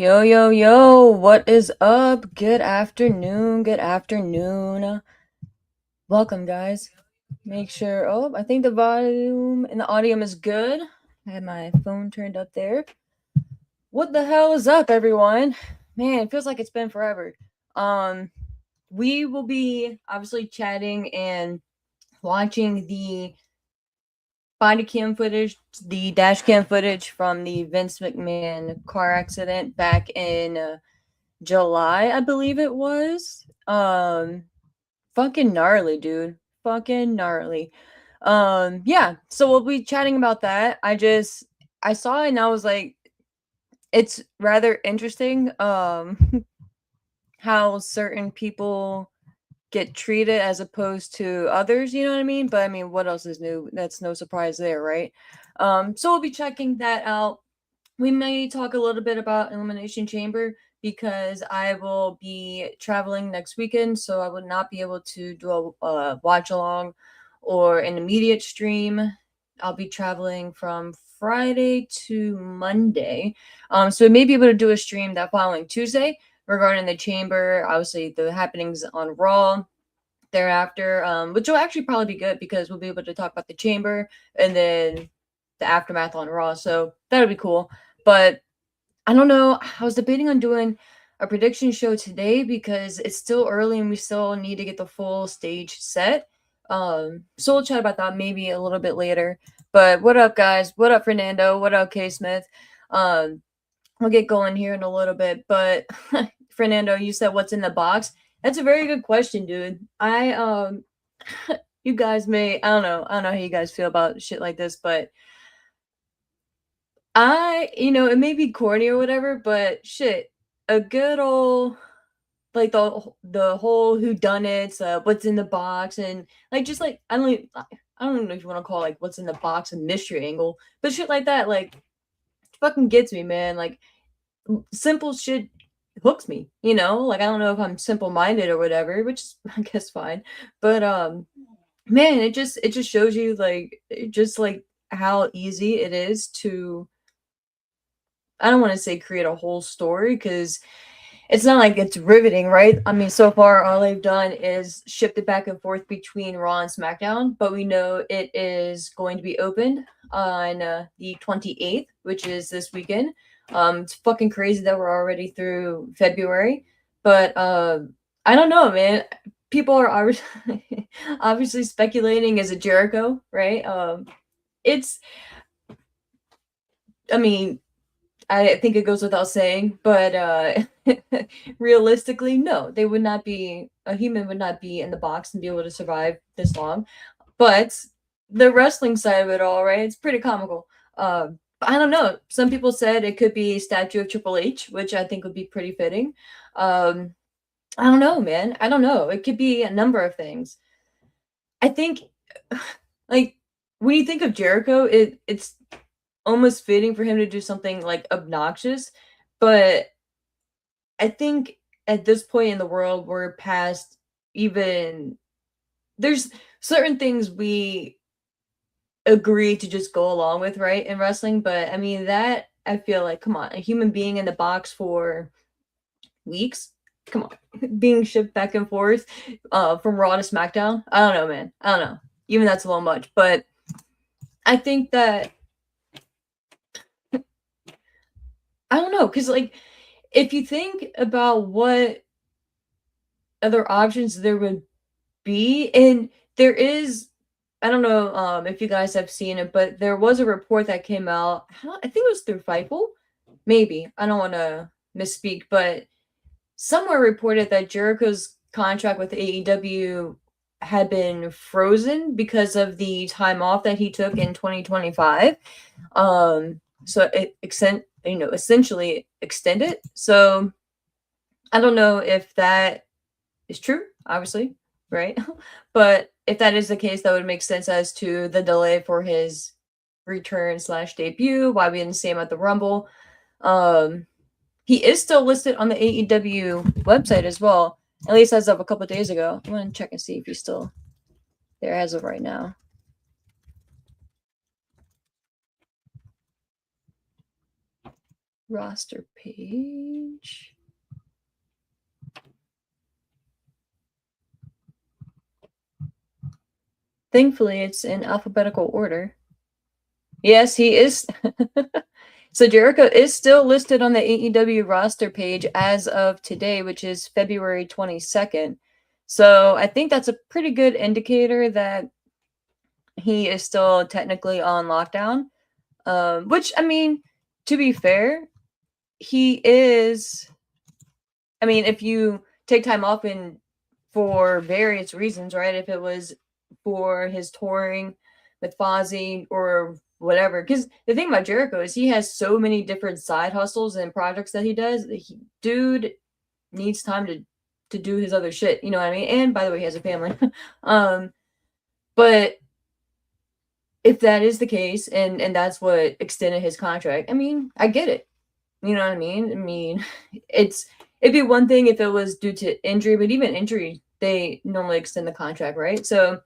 Yo, yo, yo, what is up? Good afternoon, good afternoon. Welcome, guys. Make sure, I think the volume and the audio is good. I had my phone turned up there. What the hell is up, everyone? Man, it feels like it's been forever. Um, we will be obviously chatting and watching the body cam footage, the dash cam footage from the Vince McMahon car accident back in July, I believe it was. Fucking gnarly, dude. Fucking gnarly. Yeah, so we'll be chatting about that. I saw it and I was like, it's rather interesting, how certain people get treated as opposed to others, you know what I mean? But I mean, what else is new? That's no surprise there, right? So we'll be checking that out. We may talk a little bit about Elimination Chamber because I will be traveling next weekend, so I would not be able to do a watch along or an immediate stream. I'll be traveling from Friday to Monday, so I may be able to do a stream that following Tuesday regarding the chamber. Obviously, the happenings on Raw thereafter, which will actually probably be good because we'll be able to talk about the chamber and then the aftermath on Raw. So that'll be cool. But I don't know. I was debating on doing a prediction show today because it's still early and we still need to get the full stage set. So we'll chat about that maybe a little bit later. But what up, guys? What up, Fernando? What up, K Smith? Um, we'll get going here in a little bit. But Fernando, you said what's in the box? That's a very good question, dude. You guys may I don't know how you guys feel about shit like this, but it may be corny or whatever, but shit, a good old like the whole who done it, what's in the box, and like just like I don't even know if you want to call like what's in the box a mystery angle, but shit like that like fucking gets me, man. Like simple shit hooks me, you know. Like I don't know if I'm simple minded or whatever, which is I guess fine, but man, it just shows you like just like how easy it is to I don't want to say create a whole story because it's not like it's riveting, right? I mean, so far all they've done is shift it back and forth between Raw and SmackDown, but we know it is going to be opened on the 28th, which is this weekend. It's fucking crazy that we're already through February, but I don't know, man. People are obviously, obviously speculating as a Jericho, right? It's, I mean, I think it goes without saying, but realistically, no, they would not be a human would not be in the box and be able to survive this long. But the wrestling side of it all, right? It's pretty comical. I don't know. Some people said it could be a statue of Triple H, which I think would be pretty fitting. Um, I don't know, man. I don't know. It could be a number of things. I think, like, when you think of Jericho, it's almost fitting for him to do something like obnoxious, but I think at this point in the world we're past even there's certain things we agree to just go along with, right, in wrestling, but I mean that I feel like come on, a human being in the box for weeks, come on, being shipped back and forth from Raw to SmackDown. I don't know, man. I don't know. Even that's a little much, but I think that I don't know because like if you think about what other options there would be, and there is I don't know if you guys have seen it, but there was a report that came out. I think it was through Fightful, maybe. I don't want to misspeak, but somewhere reported that Jericho's contract with AEW had been frozen because of the time off that he took in 2025. So it essentially extended. So I don't know if that is true, obviously, right? But if that is the case, that would make sense as to the delay for his return slash debut, why we didn't see him at the Rumble. He is still listed on the AEW website as well, at least as of a couple of days ago. I'm gonna check and see if he's still there as of right now. roster page. Thankfully, it's in alphabetical order. Yes, he is. So Jericho is still listed on the AEW roster page as of today, which is February 22nd. So I think that's a pretty good indicator that he is still technically on lockdown. Which, I mean, to be fair, he is. I mean, if you take time off and for various reasons, right? If it was for his touring with Fozzy or whatever, because the thing about Jericho is he has so many different side hustles and projects that he does. Dude needs time to do his other shit. You know what I mean? And by the way, he has a family. But if that is the case, and that's what extended his contract, I mean, I get it. You know what I mean? I mean, it'd be one thing if it was due to injury, but even injury, they normally extend the contract, right? So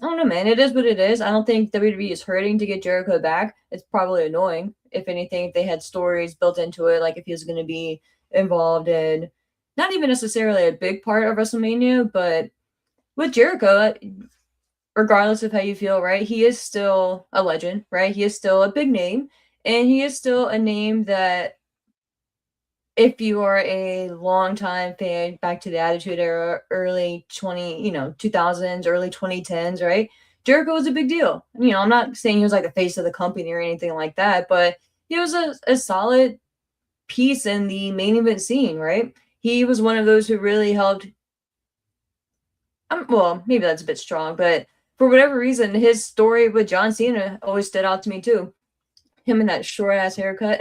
I don't know, man. It is what it is. I don't think WWE is hurting to get Jericho back. It's probably annoying. If anything, if they had stories built into it, like if he was going to be involved in not even necessarily a big part of WrestleMania, but with Jericho, regardless of how you feel, right? He is still a legend, right? He is still a big name, and he is still a name that if you are a longtime fan back to the Attitude Era, early 2000s, early 2010s, right? Jericho was a big deal. You know, I'm not saying he was like the face of the company or anything like that, but he was a solid piece in the main event scene, right? He was one of those who really helped. Well, maybe that's a bit strong, but for whatever reason, his story with John Cena always stood out to me too. Him in that short ass haircut.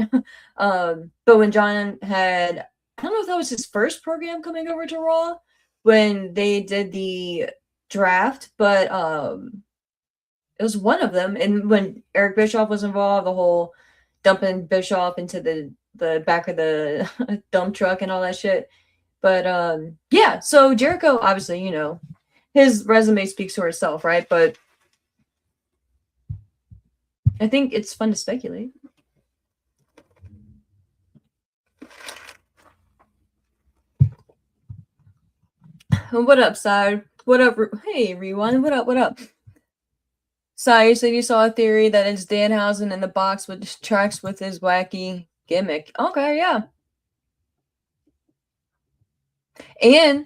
But when John had, I don't know if that was his first program coming over to Raw when they did the draft, but it was one of them. And when Eric Bischoff was involved, the whole dumping Bischoff into the back of the dump truck and all that shit. But yeah, so Jericho, obviously, you know, his resume speaks for itself, right? But I think it's fun to speculate. What up, Side? What up? Hey, Rewind. What up? What up? Side, you said you saw a theory that it's Danhausen in the box with tracks with his wacky gimmick. Okay, yeah. And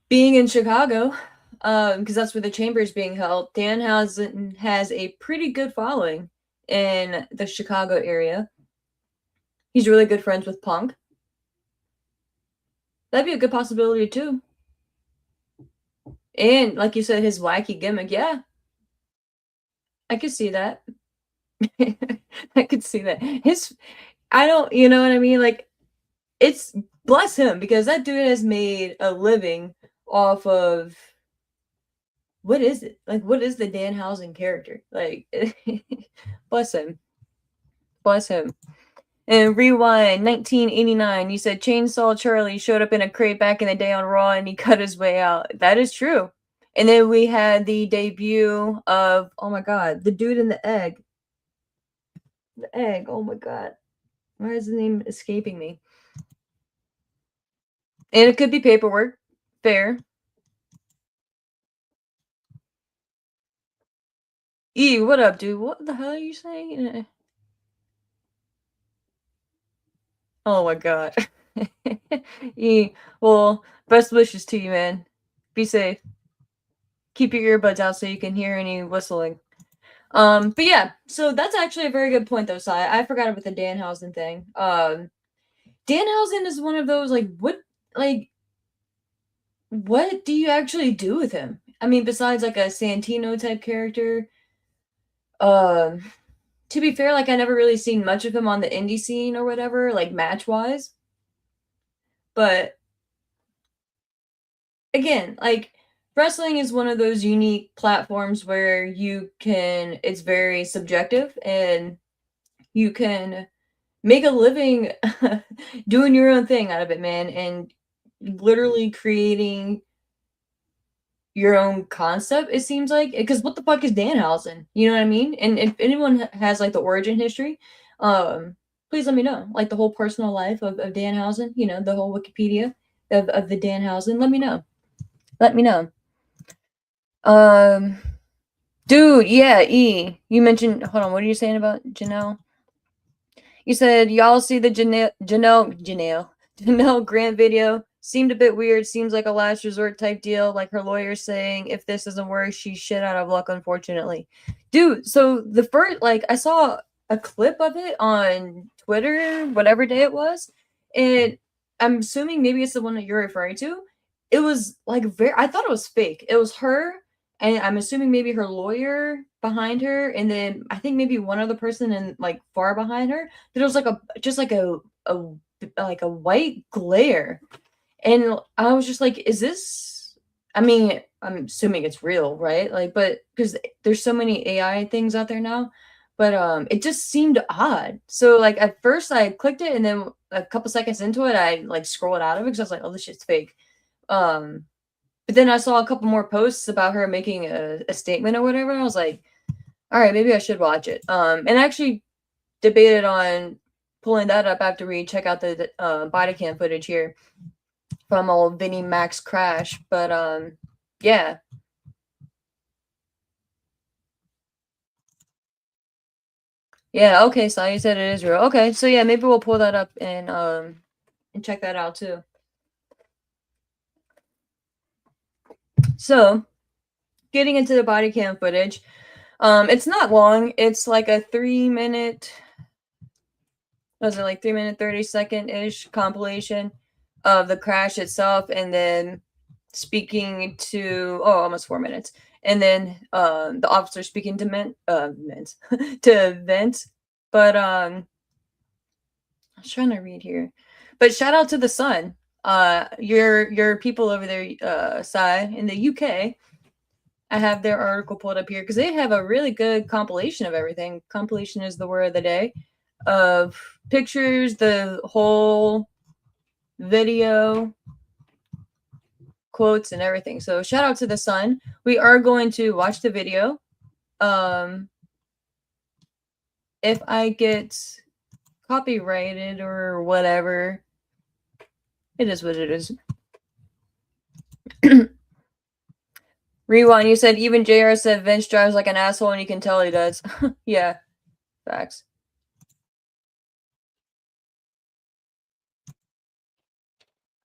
being in Chicago, because that's where the chamber is being held, Danhausen has a pretty good following in the Chicago area. He's really good friends with Punk. That'd be a good possibility too. And like you said, his wacky gimmick, yeah. I could see that. I could see that. I don't, you know what I mean? Like, it's bless him because that dude has made a living off of what is it? Like, what is the Danhausen character? Like, bless him. Bless him. And rewind 1989. You said Chainsaw Charlie showed up in a crate back in the day on Raw and he cut his way out. That is true. And then we had the debut of, oh my God, the dude in the egg. The egg. Oh my God. Why is the name escaping me? And it could be paperwork. Fair. What up, dude? What the hell are you saying? Oh my God. Well, best wishes to you, man. Be safe. Keep your earbuds out so you can hear any whistling. But yeah, so that's actually a very good point though, Sai. I forgot about the Danhausen thing. Danhausen is one of those what do you actually do with him? I mean, besides like a Santino type character, to be fair, like I never really seen much of him on the indie scene or whatever, like match wise. But again, like wrestling is one of those unique platforms where it's very subjective and you can make a living doing your own thing out of it, man, and literally creating your own concept, it seems like. Because what the fuck is Danhausen? You know what I mean? And if anyone has like the origin history, please please let me know. Like the whole personal life of Danhausen, you know, the whole Wikipedia of the Danhausen. Let me know. Let me know. Um, dude, yeah, you mentioned. Hold on, what are you saying about Janelle? You said y'all see the Janelle Grant video. Seemed a bit weird. Seems like a last resort type deal. Like her lawyer saying, if this doesn't work, she's shit out of luck, unfortunately. Dude, so the first, like, I saw a clip of it on Twitter, whatever day it was, and I'm assuming maybe it's the one that you're referring to. It was like I thought it was fake. It was her, and I'm assuming maybe her lawyer behind her, and then I think maybe one other person in like far behind her. That it was like a white glare, and I was just like, is this, I mean, I'm assuming it's real, right? Like, but because there's so many AI things out there now, but it just seemed odd. So like at first I clicked it, and then a couple seconds into it, I like scrolled out of it because I was like, oh, this shit's fake. But then I saw a couple more posts about her making a statement or whatever. And I was like, all right, maybe I should watch it. And I actually debated on pulling that up after we check out the body cam footage here from old Vinnie Mac's crash. But yeah. Yeah, okay, so you said it is real. Okay, so yeah, maybe we'll pull that up and check that out too. So, getting into the body cam footage, it's not long. It's like a 3-minute, was it like 3-minute 30-second ish compilation of the crash itself, and then speaking to almost 4 minutes, and then the officer speaking to to Vince. But I was trying to read here, but shout out to the Sun. Your people over there, Sai, in the UK. I have their article pulled up here because they have a really good compilation of everything. Compilation is the word of the day, of pictures, the whole video, quotes, and everything. So shout out to the Sun. We are going to watch the video. If I get copyrighted or whatever, it is what it is. Rewind, you said even JR said Vince drives like an asshole, and you can tell he does. Yeah, facts.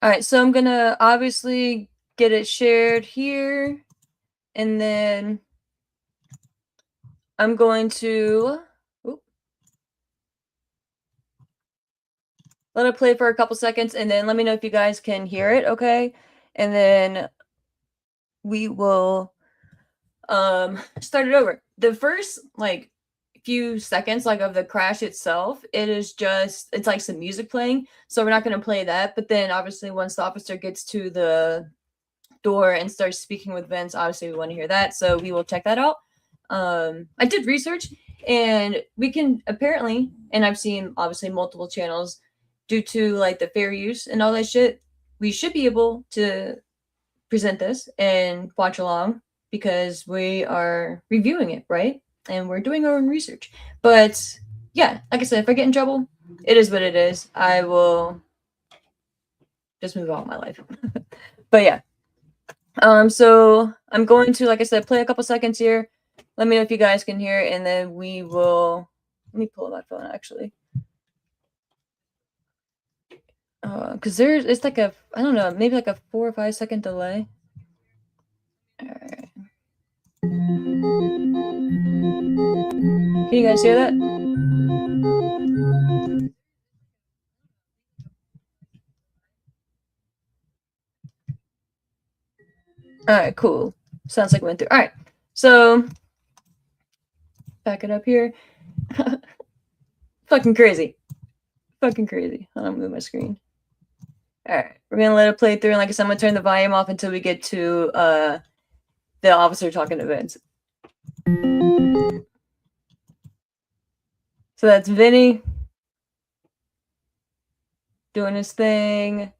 All right, so I'm gonna obviously get it shared here, and then I'm going to let it play for a couple seconds, and then let me know if you guys can hear it, okay? And then we will start it over. The first like few seconds like of the crash itself, it's like some music playing, so we're not going to play that. But then obviously once the officer gets to the door and starts speaking with Vince, obviously we want to hear that, so we will check that out. I did research, and we can apparently, and I've seen obviously multiple channels, due to like the fair use and all that shit, we should be able to present this and watch along because we are reviewing it, right? And we're doing our own research. But yeah, like I said, if I get in trouble, it is what it is. I will just move on with my life. But yeah. So I'm going to, like I said, play a couple seconds here. Let me know if you guys can hear it, and then we will. Let me pull up my phone actually. Because it's like I don't know, maybe like a 4 or 5 second delay. All right. Can you guys hear that? All right, cool. Sounds like it went through. All right, so back it up here. Fucking crazy. Fucking crazy. Hold on, move my screen. All right, we're gonna let it play through, and like I said, I'm gonna turn the volume off until we get to the officer talking to Vince. So that's Vinny doing his thing.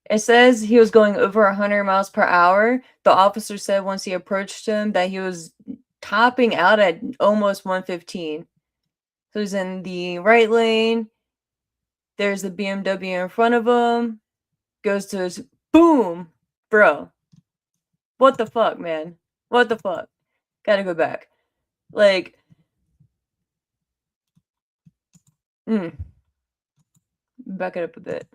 It says he was going over 100 miles per hour. The officer said once he approached him that he was topping out at almost 115. So he's in the right lane. There's the BMW in front of him. Goes to his boom, bro. What the fuck, man? What the fuck? Gotta go back. Like, back it up a bit.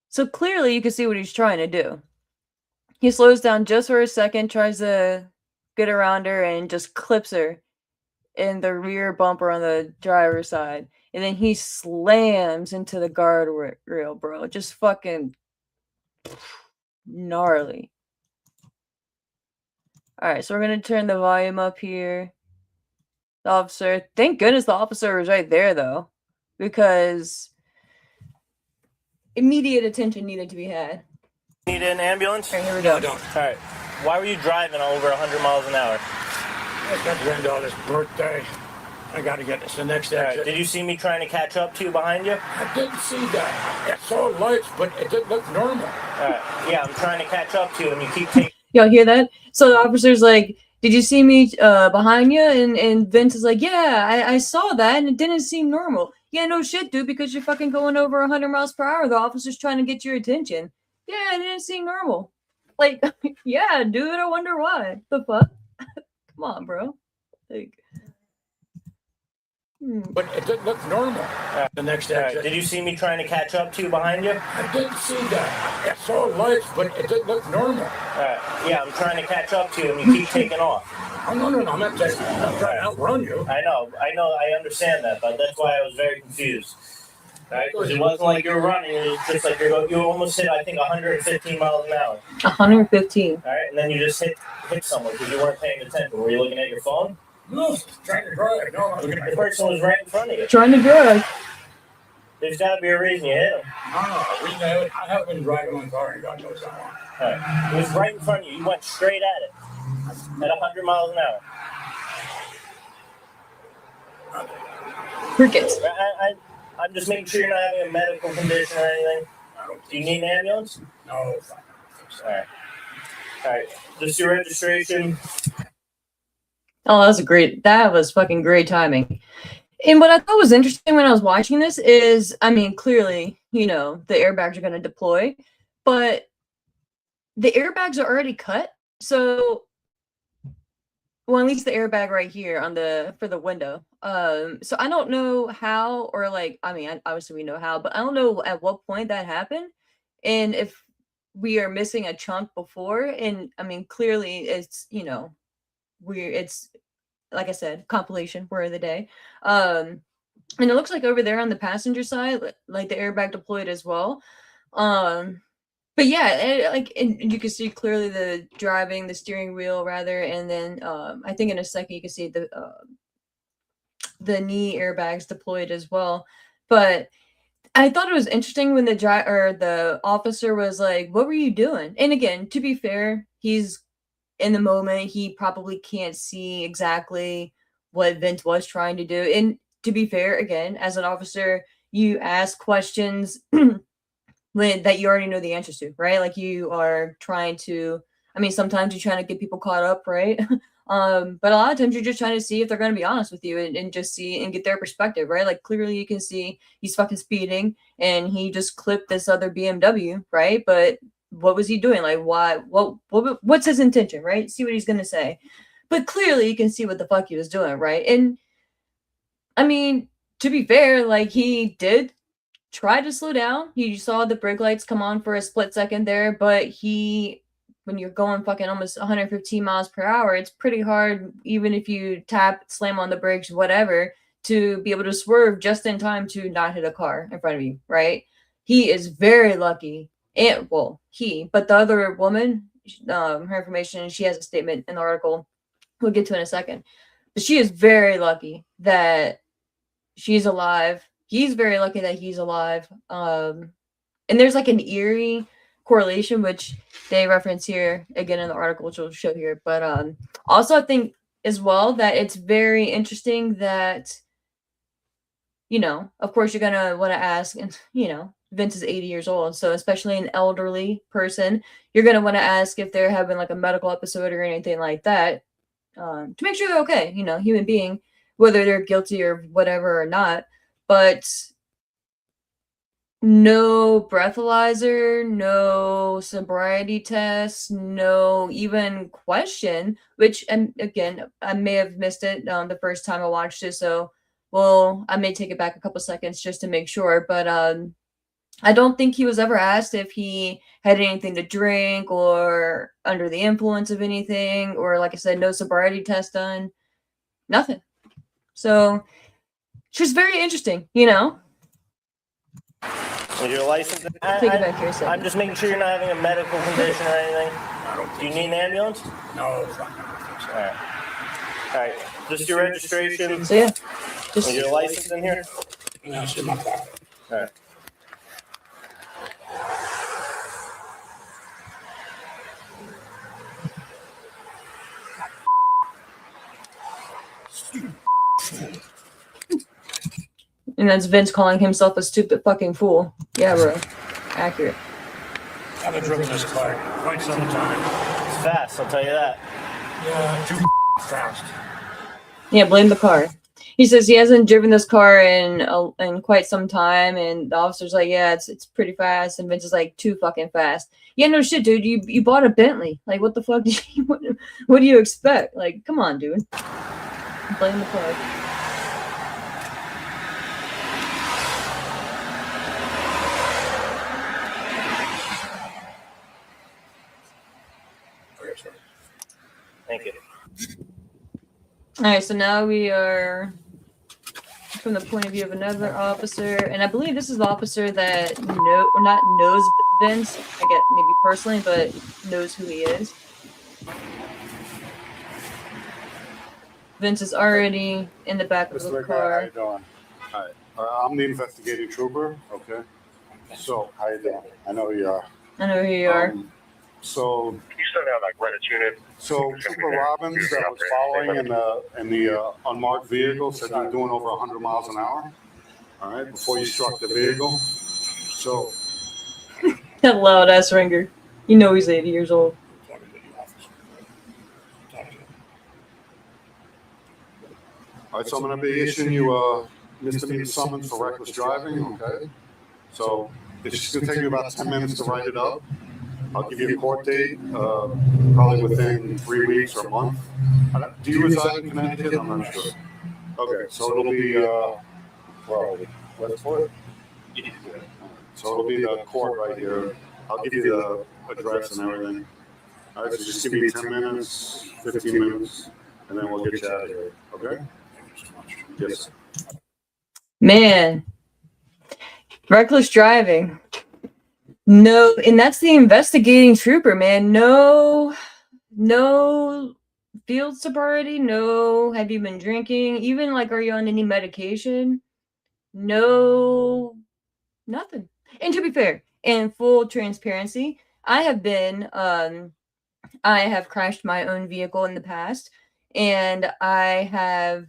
So clearly you can see what he's trying to do. He slows down just for a second, tries to get around her, and just clips her in the rear bumper on the driver's side. And then he slams into the guardrail, bro. Just fucking gnarly. Alright, so we're going to turn the volume up here. The officer, thank goodness the officer was right there, though. Because immediate attention needed to be had. Need an ambulance? Alright, here we go. No, I don't. Alright. Why were you driving over 100 miles an hour? It's my granddaughter's birthday. I gotta get this the next exit. Right. Did you see me trying to catch up to you behind you? I didn't see that. I saw lights, but it didn't look normal. Alright. Yeah, I'm trying to catch up to you, and you keep taking... Y'all hear that? So the officer's like, did you see me behind you? And Vince is like, yeah, I saw that, and it didn't seem normal. Yeah, no shit, dude, because you're fucking going over 100 miles per hour. The officer's trying to get your attention. Yeah, it didn't seem normal. Like, yeah, dude, I wonder why. The fuck? Come on, bro. Like... But it didn't look normal. The next exit. Did you see me trying to catch up to you behind you? I didn't see that. I saw lights, but it didn't look normal. Yeah, I'm trying to catch up to you, and you keep taking off. Oh, no, I'm not trying to outrun you. I know, I understand that, but that's why I was very confused. Right? Because it wasn't like you were running, it was just like you almost hit, I think, 115 miles an hour. 115. All right, and then you just hit someone because you weren't paying attention. Were you looking at your phone? No, trying to drive. No, the person was right in front of you. Trying to drive. There's got to be a reason you hit him. No, I haven't been driving my car and God knows how long. All right. It was right in front of you. You went straight at it at 100 miles an hour. Crickets. I'm just making sure you're not having a medical condition or anything. Do you need an ambulance? No. All right. Just your registration. Oh, that was fucking great timing. And what I thought was interesting when I was watching this is, I mean, clearly, the airbags are going to deploy, but the airbags are already cut. So, well, at least the airbag right here for the window. So I don't know how, or obviously we know how, but I don't know at what point that happened. And if we are missing a chunk before, and I mean, clearly it's, it's, like I said, compilation word of the day. And it looks like over there on the passenger side, like the airbag deployed as well. But yeah, and you can see clearly the steering wheel rather, and then I think in a second you can see the knee airbags deployed as well. But I thought it was interesting when the officer was like, "What were you doing?" And again, to be fair, he's in the moment. He probably can't see exactly what Vince was trying to do. And to be fair, again, as an officer, you ask questions that you already know the answers to, right? Like you are trying to, sometimes you're trying to get people caught up, right? But a lot of times you're just trying to see if they're going to be honest with you and just see and get their perspective, right? Like clearly you can see he's fucking speeding and he just clipped this other BMW, right? But what was he doing? Like, why? What's his intention, right? See what he's going to say. But clearly you can see what the fuck he was doing, right? And to be fair, like he did try to slow down. You saw the brake lights come on for a split second there, but when you're going fucking almost 115 miles per hour, it's pretty hard, even if you slam on the brakes, whatever, to be able to swerve just in time to not hit a car in front of you, right? He is very lucky. But the other woman, her information, she has a statement in the article we'll get to in a second. But she is very lucky that she's alive. He's very lucky that he's alive. And there's like an eerie correlation, which they reference here again in the article, which we'll show here. But also I think as well that it's very interesting that, of course you're going to want to ask, and, Vince is 80 years old, so especially an elderly person, you're gonna want to ask if they're having like a medical episode or anything like that, to make sure they're okay. You know, human being, whether they're guilty or whatever or not. But no breathalyzer, no sobriety test, no even question, which, and again, I may have missed it the first time I watched it, so well, I may take it back a couple seconds just to make sure, but I don't think he was ever asked if he had anything to drink or under the influence of anything, or like I said, no sobriety test done, nothing. So it's just very interesting, you know. Is your license? Take it back here a second. I'm just making sure you're not having a medical condition or anything. Do you need an ambulance? No. Alright. Alright. Just your registration. So yeah, just Is your license in here? No, it's in my pocket. Alright. and that's Vince calling himself a stupid fucking fool. Yeah, bro. Accurate. I haven't driven this car in quite some time. It's fast, I'll tell you that. Yeah, too fast. Yeah, blame the car. He says he hasn't driven this car in quite some time, and the officer's like, yeah, it's pretty fast, and Vince is like, too fucking fast. Yeah, no shit, dude. You bought a Bentley. Like, what the fuck? What do you expect? Like, come on, dude. Blame the car. Thank you. All right, so now we are from the point of view of another officer, and I believe this is the officer that not knows Vince, I get maybe personally, but knows who he is. Vince is already in the back of the Mr. McMahon, how car. you doing? Hi. I'm the investigating trooper. Okay. So, how you doing? I know who you are. I know who you are. So, You still have like Reddit unit. so Trooper Robbins that was following in the unmarked vehicle said you were doing over 100 miles an hour. All right, before you struck the vehicle. So, That loud ass ringer. You know he's 80 years old. Talking to the officer. Talking to him. all right, so I'm going to be issuing you a misdemeanor summons for reckless driving. Okay. So, it's just going to take me about 10 minutes to write it up. I'll give you a court date, probably within 3 weeks or a month. Do you reside in Connecticut? I'm not sure. Okay, so it'll be, Westport? So it'll be the court right here. I'll give you the address and everything. All right, so just give me 10 minutes, 15 minutes, and then we'll get you out of here. Okay? Thank you so much. Yes, sir. Man. Reckless driving. No, and that's the investigating trooper, man. No field sobriety, no have you been drinking, even like are you on any medication? No, nothing. And to be fair, in full transparency, I have crashed my own vehicle in the past, and I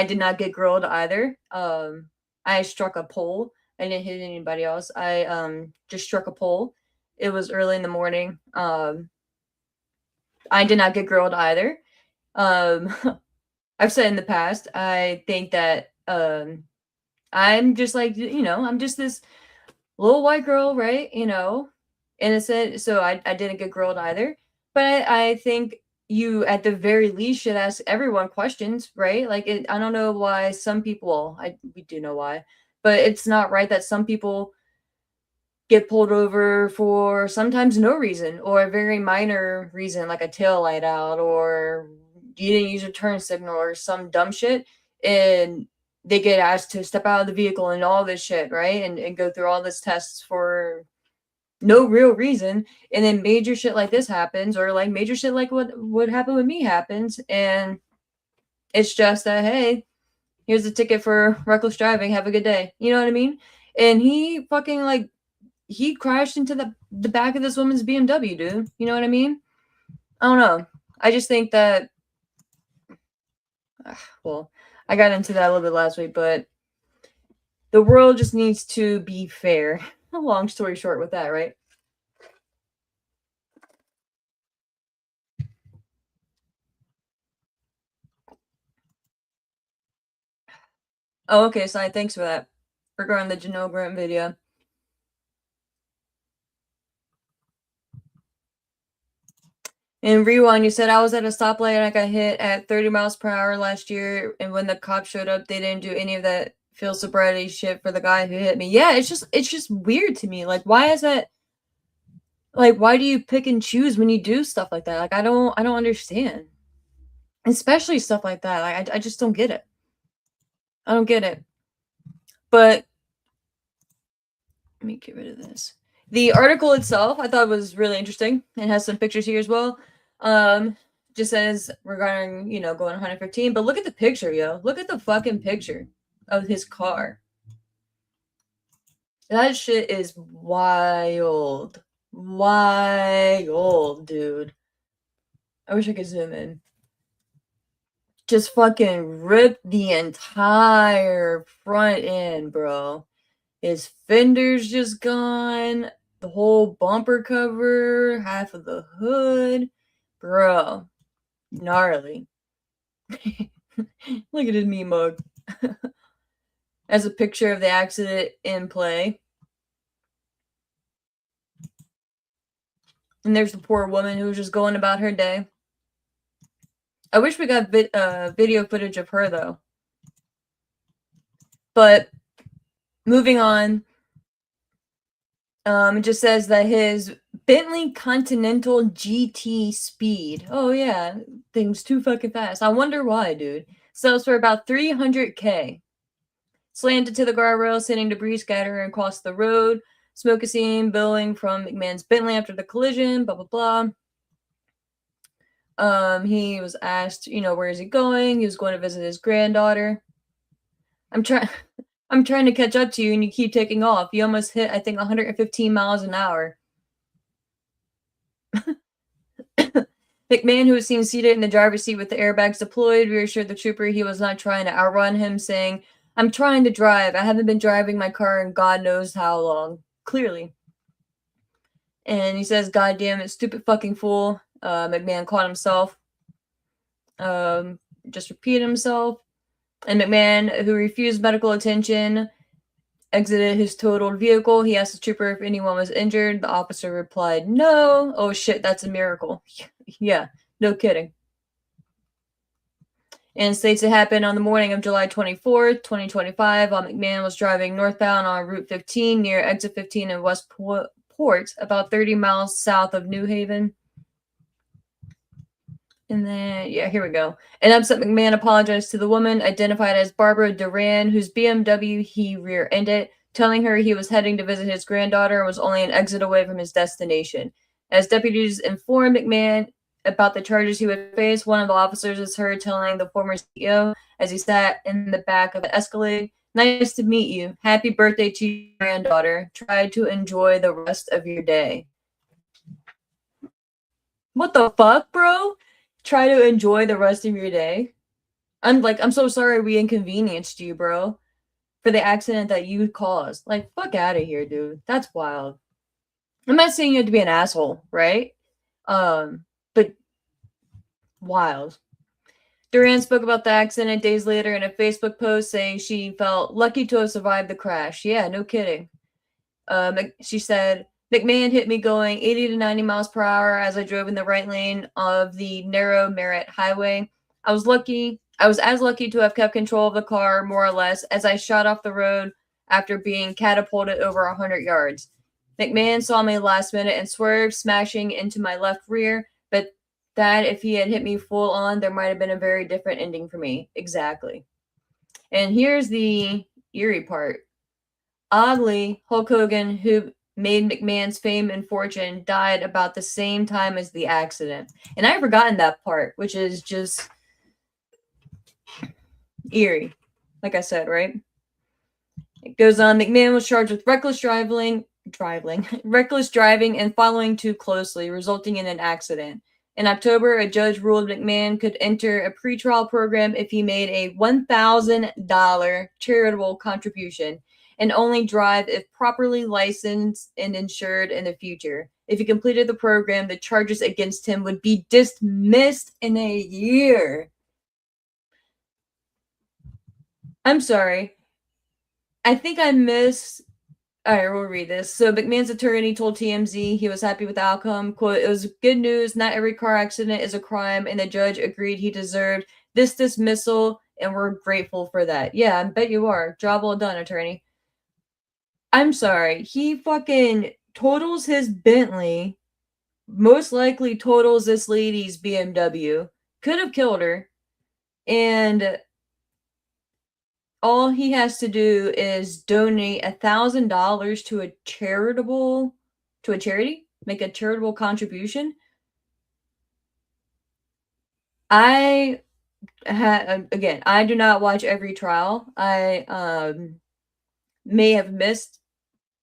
did not get grilled either. I struck a pole. I didn't hit anybody else. I just struck a pole. It was early in the morning. I did not get grilled either. I've said in the past, I think that I'm just like, I'm just this little white girl, right? Innocent. So I didn't get grilled either. But I think you, at the very least, should ask everyone questions, right? Like, I don't know why some people, we do know why, but it's not right that some people get pulled over for sometimes no reason or a very minor reason, like a tail light out, or you didn't use a turn signal or some dumb shit, and they get asked to step out of the vehicle and all this shit, right? And go through all this tests for no real reason, and then major shit like this happens, or like major shit like what happened with me happens, and it's just that, hey, here's a ticket for reckless driving, have a good day, you know what I mean? And he fucking, like, he crashed into the back of this woman's BMW, dude, you know what I mean? I don't know, I just think that, well, I got into that a little bit last week, but the world just needs to be fair. A long story short with that, right? Oh, okay, Si, thanks for that. Regarding the Janel Grant video. In Rewind, you said I was at a stoplight and I got hit at 30 miles per hour last year, and when the cops showed up, they didn't do any of that field sobriety shit for the guy who hit me. Yeah, it's just weird to me. Like, why is that? Like, why do you pick and choose when you do stuff like that? Like, I don't understand. Especially stuff like that. Like, I just don't get it. I don't get it. But let me get rid of this. The article itself I thought was really interesting. It has some pictures here as well. Just says regarding, going 115, but look at the picture, yo. Look at the fucking picture of his car. That shit is wild. Wild, dude. I wish I could zoom in. Just fucking ripped the entire front end, bro. His fender's just gone. The whole bumper cover, half of the hood. Bro. Gnarly. Look at his me mug. As a picture of the accident in play. And there's the poor woman who was just going about her day. I wish we got video footage of her, though. But moving on, it just says that his Bentley Continental GT Speed. Oh, yeah. Thing's too fucking fast. I wonder why, dude. Sells for about $300K. Slammed into the guardrail, sending debris scattering across the road. Smoke is seen billowing from McMahon's Bentley after the collision, blah, blah, blah. He was asked, where is he going? He was going to visit his granddaughter. I'm trying to catch up to you and you keep taking off. You almost hit, I think, 115 miles an hour. McMahon, who was seen seated in the driver's seat with the airbags deployed, reassured the trooper he was not trying to outrun him, saying, "I'm trying to drive. I haven't been driving my car in God knows how long." Clearly. And he says, "God damn it, stupid fucking fool." McMahon caught himself. Just repeated himself. And McMahon, who refused medical attention, exited his totaled vehicle. He asked the trooper if anyone was injured. The officer replied, "No." Oh shit, that's a miracle. Yeah, no kidding. And states it happened on the morning of July 24th, 2025, while McMahon was driving northbound on Route 15 near Exit 15 in Westport, about 30 miles south of New Haven. And then, yeah, here we go. An upset McMahon apologized to the woman, identified as Barbara Duran, whose BMW he rear-ended, telling her he was heading to visit his granddaughter and was only an exit away from his destination. As deputies informed McMahon about the charges he would face, one of the officers is heard telling the former CEO as he sat in the back of the Escalade, "Nice to meet you. Happy birthday to your granddaughter. Try to enjoy the rest of your day." What the fuck, bro? Try to enjoy the rest of your day. I'm so sorry we inconvenienced you, bro, for the accident that you caused. Like, fuck out of here, dude. That's wild. I'm not saying you have to be an asshole, right? But wild. Duran spoke about the accident days later in a Facebook post, saying she felt lucky to have survived the crash. Yeah, no kidding. She said, "McMahon hit me going 80 to 90 miles per hour as I drove in the right lane of the narrow Merritt Highway. I was as lucky to have kept control of the car, more or less, as I shot off the road after being catapulted over 100 yards. McMahon saw me last minute and swerved, smashing into my left rear, but that if he had hit me full on, there might have been a very different ending for me." Exactly. And here's the eerie part. Oddly, Hulk Hogan, who made McMahon's fame and fortune, died about the same time as the accident. And I've forgotten that part, which is just eerie. Like I said, right? It goes on. McMahon was charged with reckless driving and following too closely, resulting in an accident. In October, a judge ruled McMahon could enter a pretrial program if he made a $1,000 charitable contribution. and only drive if properly licensed and insured in the future. If he completed the program, the charges against him would be dismissed in a year. I'm sorry. I think I missed. All right, we'll read this. So McMahon's attorney told TMZ he was happy with the outcome. Quote, "It was good news. Not every car accident is a crime, and the judge agreed he deserved this dismissal, and we're grateful for that." Yeah, I bet you are. Job well done, attorney. I'm sorry. He fucking totals his Bentley, most likely totals this lady's BMW, could have killed her, and all he has to do is donate $1,000 to a charity, make a charitable contribution. I do not watch every trial. I may have missed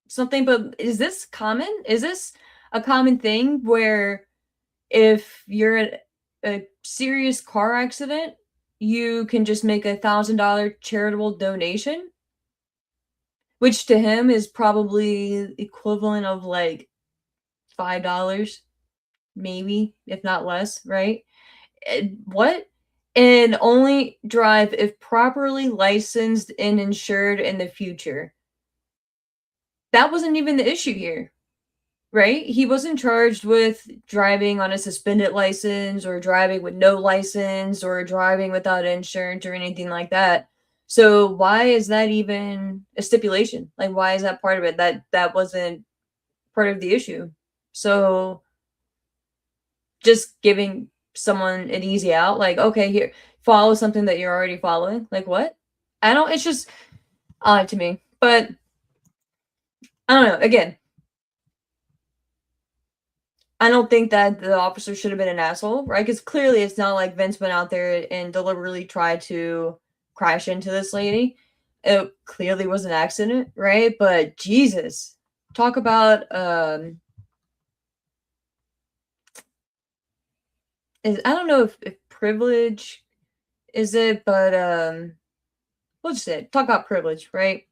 something, but is this common? Is this a common thing where if you're in a serious car accident, you can just make $1,000 charitable donation, which to him is probably equivalent of like $5, maybe, if not less, right? What? And only drive if properly licensed and insured in the future. That wasn't even the issue here, right? He wasn't charged with driving on a suspended license or driving with no license or driving without insurance or anything like that. So why is that even a stipulation? Like, why is that part of it? That wasn't part of the issue. So just giving someone an easy out, like, okay, here, follow something that you're already following. Like, what? It's just odd to me. But I don't know. Again, I don't think that the officer should have been an asshole, right? Because clearly it's not like Vince went out there and deliberately tried to crash into this lady. It clearly was an accident, right? But Jesus, talk about I don't know if privilege is it, but we'll just say it. Talk about privilege, right?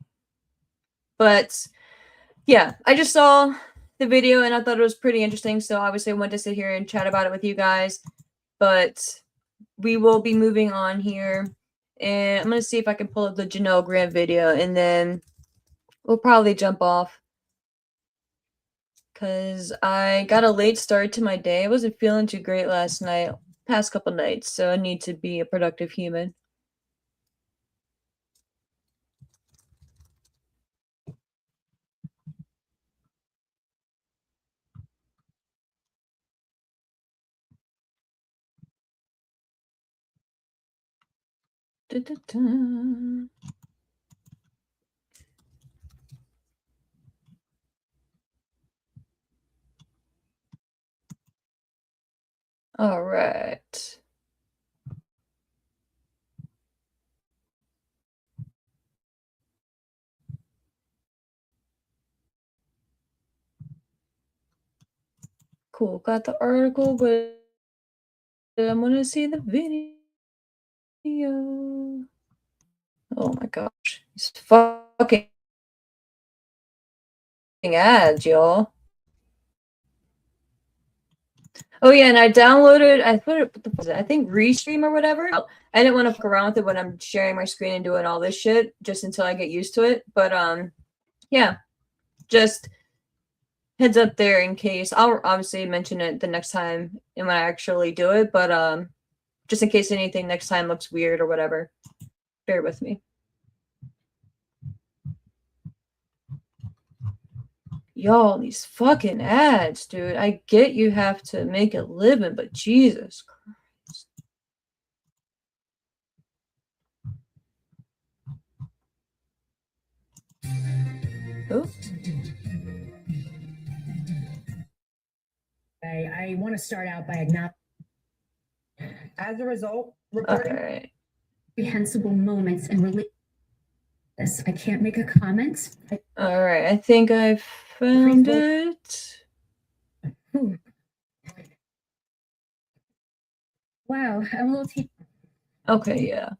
But yeah, I just saw the video and I thought it was pretty interesting. So obviously I wanted to sit here and chat about it with you guys. But we will be moving on here. And I'm going to see if I can pull up the Janelle Grant video. And then we'll probably jump off. Because I got a late start to my day. I wasn't feeling too great last night. Past couple nights. So I need to be a productive human. Da-da-da. All right. Cool. Got the article, but I'm going to see the video. Oh my gosh. These fucking ads, y'all. Oh yeah, and I downloaded, I think Restream or whatever. I didn't want to fuck around with it when I'm sharing my screen and doing all this shit, just until I get used to it. But yeah, just heads up there in case. I'll obviously mention it the next time and when I actually do it, but just in case anything next time looks weird or whatever, bear with me. Y'all, these fucking ads, dude. I get you have to make a living, but Jesus Christ. Oh. I want to start out by acknowledging. As a result, reporting reprehensible moments and release. This I can't make a comment. All right, I think I found it. Wow, I'm a little. Okay, yeah.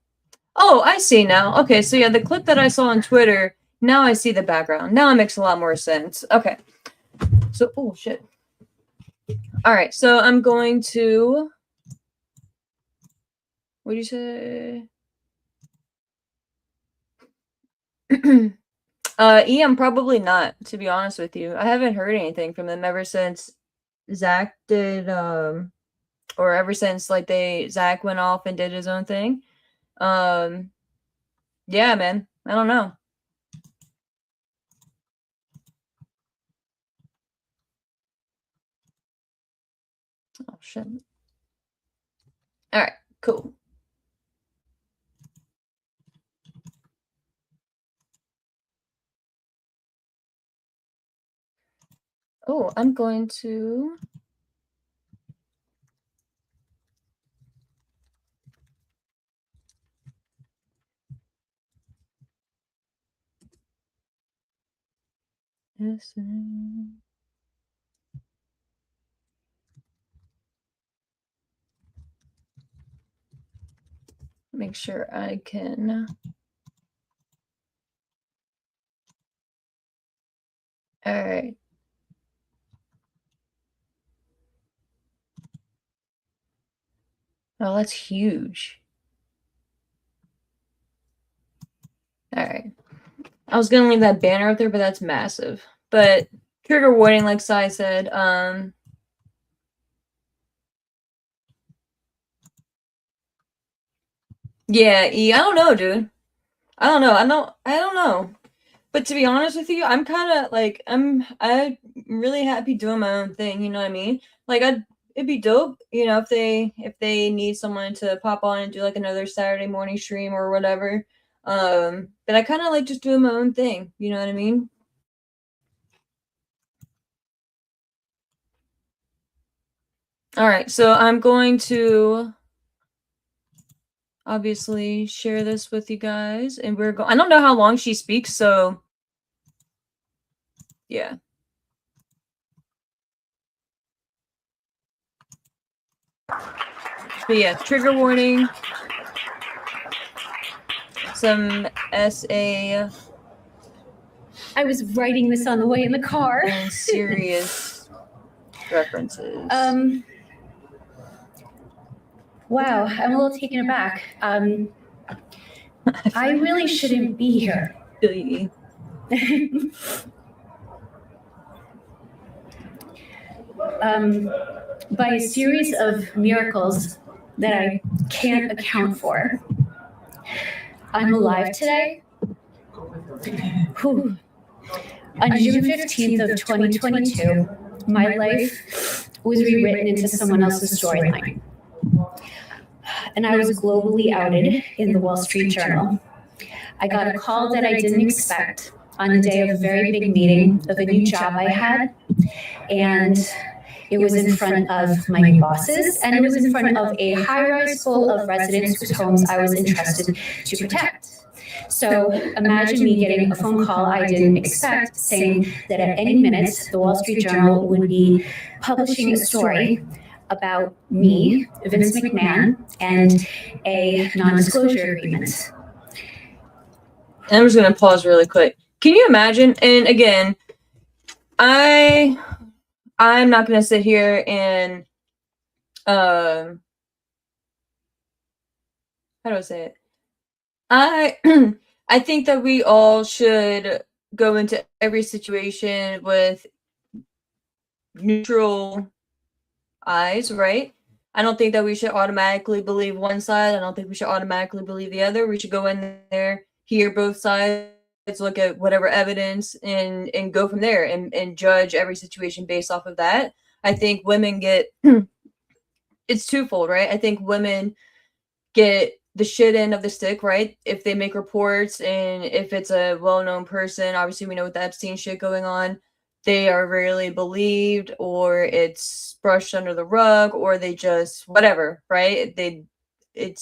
Oh, I see now. Okay, so yeah, the clip that I saw on Twitter, Now I see the background. Now it makes a lot more sense. Okay. So, oh shit. All right. So I'm going to. What do you say? I'm probably not, to be honest with you. I haven't heard anything from them ever since Zach did, or ever since like Zach went off and did his own thing. Yeah, man. I don't know. Oh shit. All right, cool. Oh, I'm going to. Make sure I can. All right. Oh, that's huge. All right. I was gonna leave that banner out there, but that's massive. But trigger warning, like Sai said. Yeah, I don't know, dude. I don't know. I don't know. But to be honest with you, I'm kind of like I'm really happy doing my own thing, you know what I mean? Like it'd be dope, you know, if they need someone to pop on and do like another Saturday morning stream or whatever. But I kind of like just doing my own thing, you know what I mean? All right, so I'm going to obviously share this with you guys, and we're going. I don't know how long she speaks, so yeah. But yeah, trigger warning. Some SA. I was writing this on the way in the car. And serious references. Wow, I'm a little taken aback. I really shouldn't be here. By a series of miracles that I can't account for, I'm alive today. Whew. On June 15th of 2022, my life was rewritten into someone else's storyline. And I was globally outed in the Wall Street Journal. I got a call that I didn't expect on the day of a very big meeting of a new job I had. And it was in front of my new bosses, and it was in front of a high-rise full of residents whose homes I was entrusted to protect. So imagine me getting a phone call I didn't expect saying that at any minute, the Wall Street Journal would be publishing a story about me, Vince McMahon, and a non-disclosure agreement. I'm just going to pause really quick. Can you imagine? And again, I'm not going to sit here and how do I say it? I think that we all should go into every situation with neutral eyes, right? I don't think that we should automatically believe one side. I don't think we should automatically believe the other. We should go in there, hear both sides, look at whatever evidence, and go from there and judge every situation based off of that. I think women get it's twofold, right? I think women get the shit end of the stick, right? If they make reports and if it's a well-known person, obviously we know with the Epstein shit going on, they are rarely believed, or it's brushed under the rug, or they just whatever, right? Did it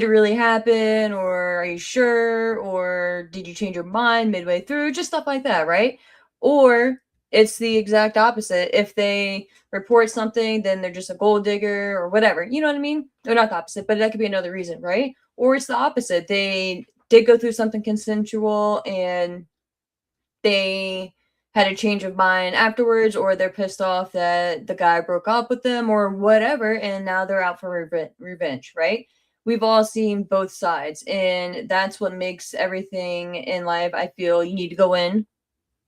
really happen, or are you sure, or did you change your mind midway through? Just stuff like that, right? Or it's the exact opposite. If they report something, then they're just a gold digger or whatever. You know what I mean? They're not the opposite, but that could be another reason, right? Or it's the opposite. They did go through something consensual and they had a change of mind afterwards, or they're pissed off that the guy broke up with them or whatever, and now they're out for revenge, right? We've all seen both sides, and that's what makes everything in life. I feel you need to go in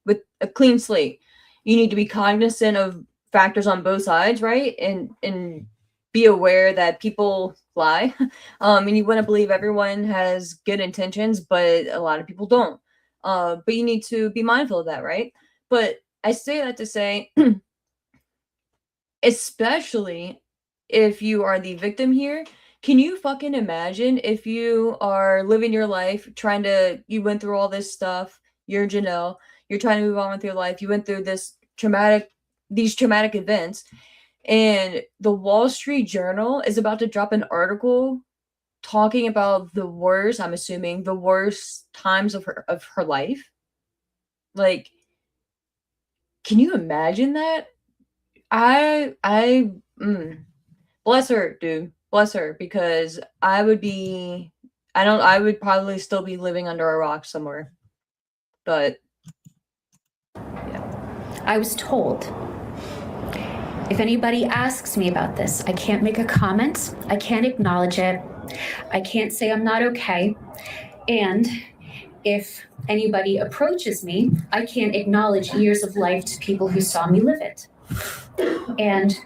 with a clean slate. You need to be cognizant of factors on both sides, right? And be aware that people lie. And you want to believe everyone has good intentions, but a lot of people don't. But you need to be mindful of that, right? But I say that to say, especially if you are the victim here, can you fucking imagine if you are living your life you went through all this stuff, you're Janelle, you're trying to move on with your life, you went through these traumatic events, and the Wall Street Journal is about to drop an article talking about I'm assuming the worst times of her life. Like, can you imagine that? Bless her, dude. Bless her, because I would probably still be living under a rock somewhere. But I was told, if anybody asks me about this, I can't make a comment. I can't acknowledge it. I can't say I'm not okay. And if anybody approaches me, I can't acknowledge years of life to people who saw me live it. And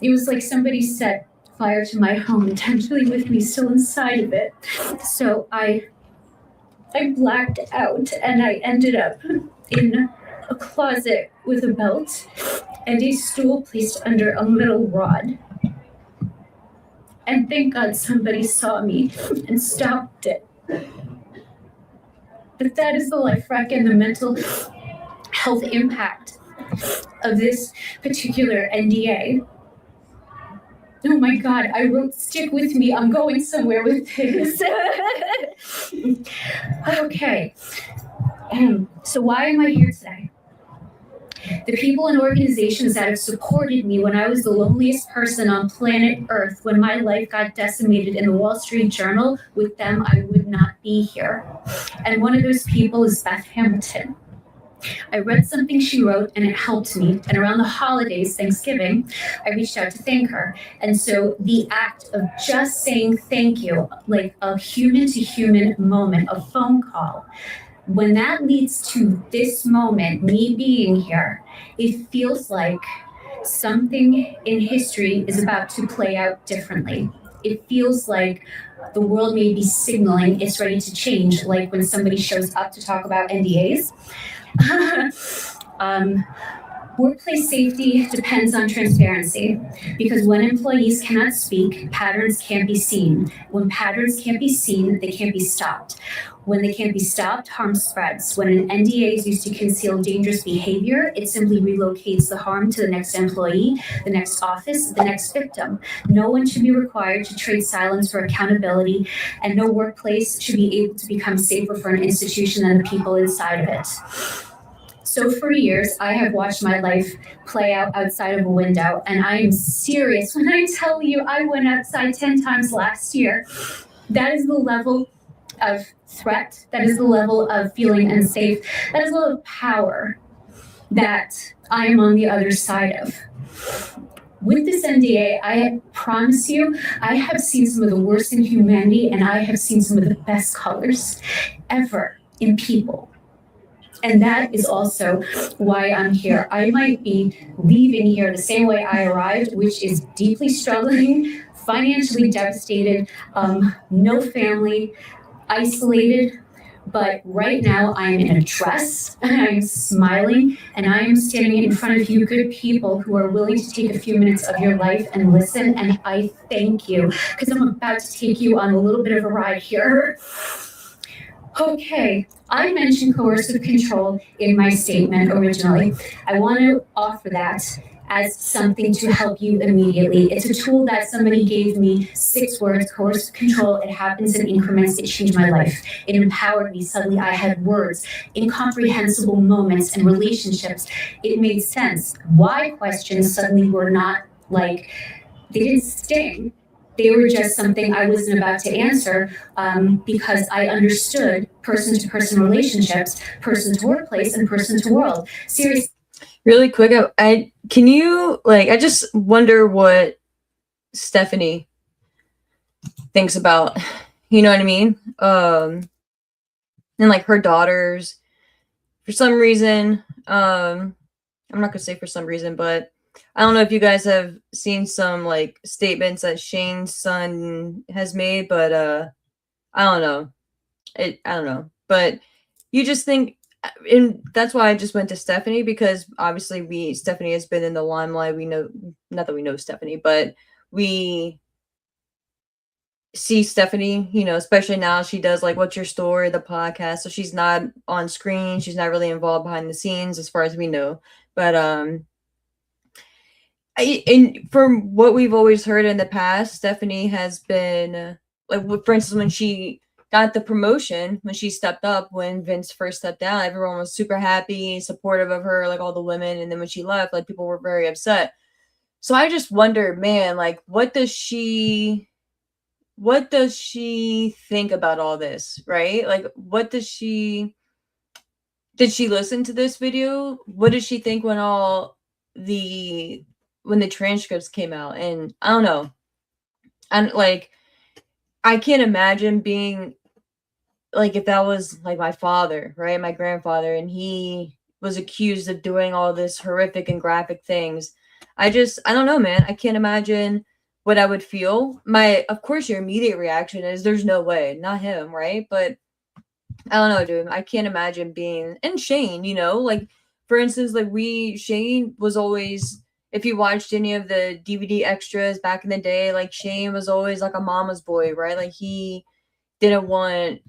it was like somebody set fire to my home intentionally with me still inside of it. So I blacked out and I ended up in a closet with a belt and a stool placed under a metal rod. And thank God somebody saw me and stopped it. But that is the life wreck and the mental health impact of this particular NDA. Oh my God, I wrote stick with me. I'm going somewhere with this. Okay. So why am I here today? The people and organizations that have supported me when I was the loneliest person on planet Earth, when my life got decimated in the Wall Street Journal, with them I would not be here. And one of those people is Beth Hamilton. I read something she wrote and it helped me. And around the holidays, Thanksgiving, I reached out to thank her. And so the act of just saying thank you, like a human to human moment, a phone call, when that leads to this moment, me being here, it feels like something in history is about to play out differently. It feels like the world may be signaling it's ready to change, like when somebody shows up to talk about NDAs. Workplace safety depends on transparency, because when employees cannot speak, patterns can't be seen. When patterns can't be seen, they can't be stopped. When they can't be stopped, harm spreads. When an NDA is used to conceal dangerous behavior, it simply relocates the harm to the next employee, the next office, the next victim. No one should be required to trade silence for accountability, and no workplace should be able to become safer for an institution than the people inside of it. So for years, I have watched my life play out outside of a window, and I am serious when I tell you I went outside 10 times last year. That is the level of threat. That is the level of feeling unsafe. That is the level of power that I am on the other side of. With this NDA, I promise you, I have seen some of the worst in humanity, and I have seen some of the best colors ever in people. And that is also why I'm here. I might be leaving here the same way I arrived, which is deeply struggling, financially devastated, no family, isolated. But right now I'm in a dress and I'm smiling and I am standing in front of you good people who are willing to take a few minutes of your life and listen. And I thank you, because I'm about to take you on a little bit of a ride here. Okay, I mentioned coercive control in my statement originally. I want to offer that as something to help you immediately. It's a tool that somebody gave me, 6 words, coercive control. It happens in increments. It changed my life. It empowered me. Suddenly I had words, incomprehensible moments and relationships. It made sense. Why questions suddenly were not like, they didn't sting. they were just something I wasn't about to answer because I understood person-to-person relationships, person to workplace, and person to world. Seriously. Really quick, I just wonder what Stephanie thinks about, you know what I mean? And like her daughters, for some reason, I'm not gonna say for some reason, but I don't know if you guys have seen some like statements that Shane's son has made, but I don't know. I don't know. But you just think, and that's why I just went to Stephanie, because obviously Stephanie has been in the limelight. We know, not that we know Stephanie, but we see Stephanie, you know, especially now she does like What's Your Story, the podcast. So she's not on screen. She's not really involved behind the scenes as far as we know. But and from what we've always heard in the past, Stephanie has been like, for instance, when she got the promotion, when she stepped up, when Vince first stepped down, everyone was super happy, supportive of her, like all the women. And then when she left, like people were very upset. So I just wonder, man, like what does she think about all this, right? Like did she listen to this video? What did she think when the transcripts came out? And I don't know. And like, I can't imagine being like, if that was like my father, right? My grandfather, and he was accused of doing all this horrific and graphic things. I don't know, man. I can't imagine what I would feel. Of course, your immediate reaction is there's no way, not him, right? But I don't know, dude. I can't imagine being, and Shane, you know, like for instance, like Shane was always, if you watched any of the DVD extras back in the day, like Shane was always like a mama's boy, right? Like he didn't want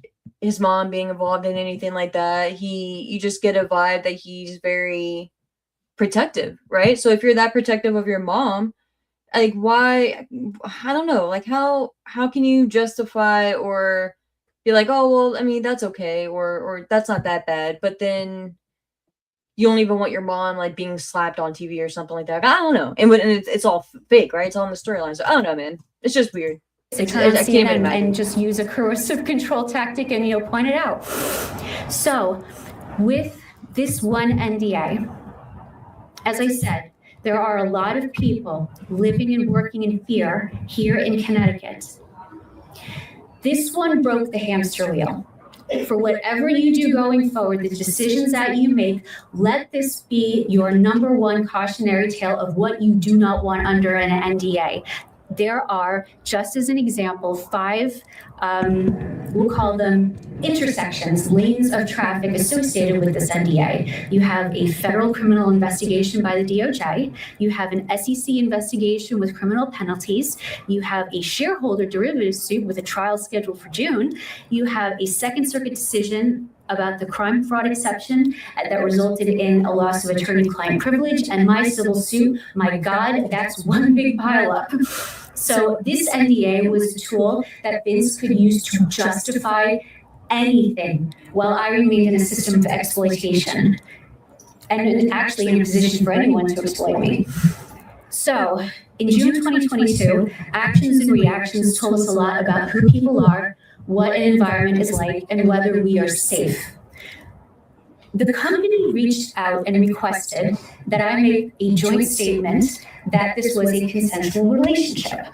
his mom being involved in anything like that. You just get a vibe that he's very protective, right? So if you're that protective of your mom, like why, I don't know, like how can you justify or be like, oh well, I mean that's okay, or that's not that bad, but then you don't even want your mom like being slapped on TV or something like that. I don't know. And it's all fake, right? It's all in the storyline. So I don't know, man. It's just weird. I can't even and just use a coercive control tactic and, you know, point it out. So with this one NDA, as I said, there are a lot of people living and working in fear here in Connecticut. This one broke the hamster wheel. For whatever you do going forward, the decisions that you make, let this be your number one cautionary tale of what you do not want under an NDA. There are, just as an example, 5, we'll call them intersections, lanes of traffic associated with this NDA. You have a federal criminal investigation by the DOJ. You have an SEC investigation with criminal penalties. You have a shareholder derivative suit with a trial scheduled for June. You have a Second Circuit decision about the crime fraud exception that resulted in a loss of attorney-client privilege, and my civil suit. My God, that's one big pileup. So this NDA was a tool that Vince could use to justify anything while I remained in a system of exploitation, and actually in a position for anyone to exploit me. So in June 2022, actions and reactions told us a lot about who people are, what an environment is like, and whether we are safe. The company reached out and requested that I make a joint statement that this was a consensual relationship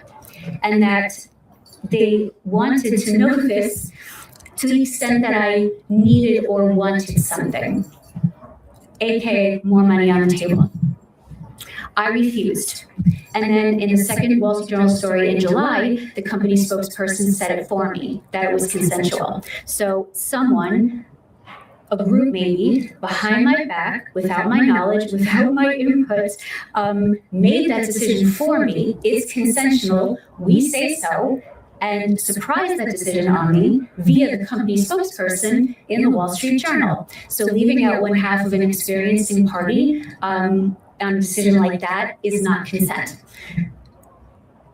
and that they wanted to know this to the extent that I needed or wanted something, aka more money on the table. I refused. And then in the second Wall Street Journal story in July, the company spokesperson said it for me, that it was consensual. So someone, a group maybe, behind my back, without my knowledge, without my input, made that decision for me. It's consensual, we say so, and surprised that decision on me via the company spokesperson in the Wall Street Journal. So leaving out one half of an experiencing party on a decision like that is not consent.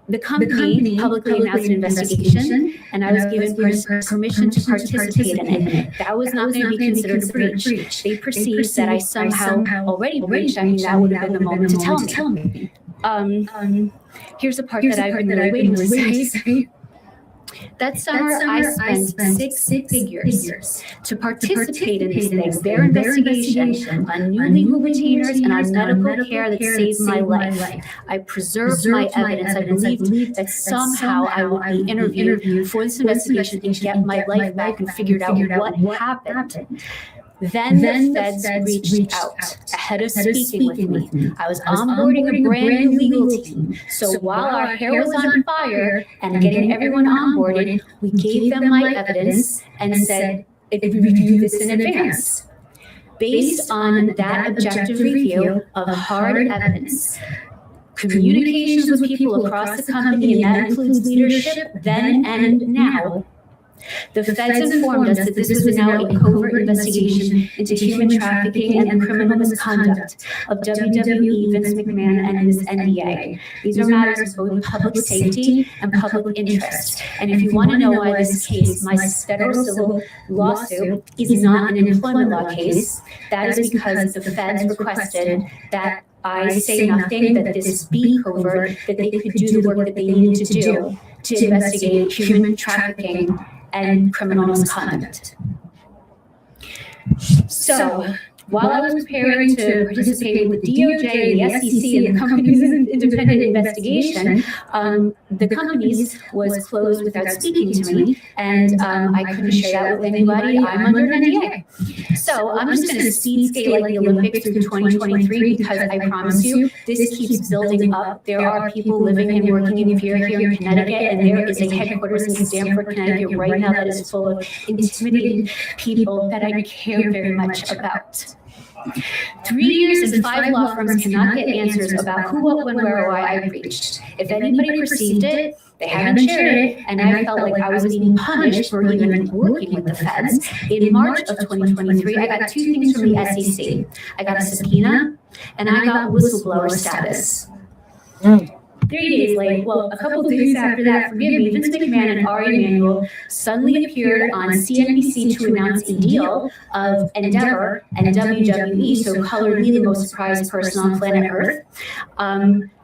The company publicly announced an investigation, and I was given permission to participate in it. That was not going to be considered a breach. They perceived that I somehow already breached. I mean, that would have been the moment to tell me. Here's the part that I've been really waiting to say. That summer, I spent six figures to participate in these things, their investigation on new legal retainers and on medical care that saved my life. I preserved my evidence. I believed that somehow I would be interviewed for this investigation and get my life back and figured out what happened. Then the feds reached out ahead of speaking with me. I was onboarding a brand new legal team. So while our hair was on fire and getting everyone onboarded, we gave them my evidence and said, review this in advance. Based on that objective review of hard evidence, communications with people across the company, and that includes leadership then and now, the feds informed us that this was now a covert investigation into human trafficking and the criminal misconduct of WWE, Vince McMahon, and his NDA. These are matters of both public safety and public interest. And if you want to know why this case, my federal civil lawsuit, is not an employment law case, that is because the feds requested that I say nothing, that this be covert, that they could do the work that they needed to do to investigate human trafficking and criminal misconduct. So, while I was preparing to participate with DOJ, the SEC, and the company's independent investigation, the company's was closed without speaking to me, and I couldn't share that with anybody. I'm under an NDA. So I'm just going to speed skate like the Olympics through 2023 because I promise you, this keeps building up. There are people living and working in fear here in Connecticut, and there is a headquarters in Stamford, Connecticut right now that is full of intimidated people that I care very much about. 3 years and 5 law firms cannot get answers about who, what, when, where, or why I breached. If anybody perceived it, they haven't shared it, and I felt like I was being punished for even working with the feds. In March of 2023, I got 2 things from the SEC. I got a subpoena, and I got whistleblower status. 3 days late, well, a couple of days after that, forgive me, Vince McMahon and Ari Emanuel suddenly appeared on CNBC to announce a deal of Endeavor and WWE, so colored me the most surprised person on planet Earth.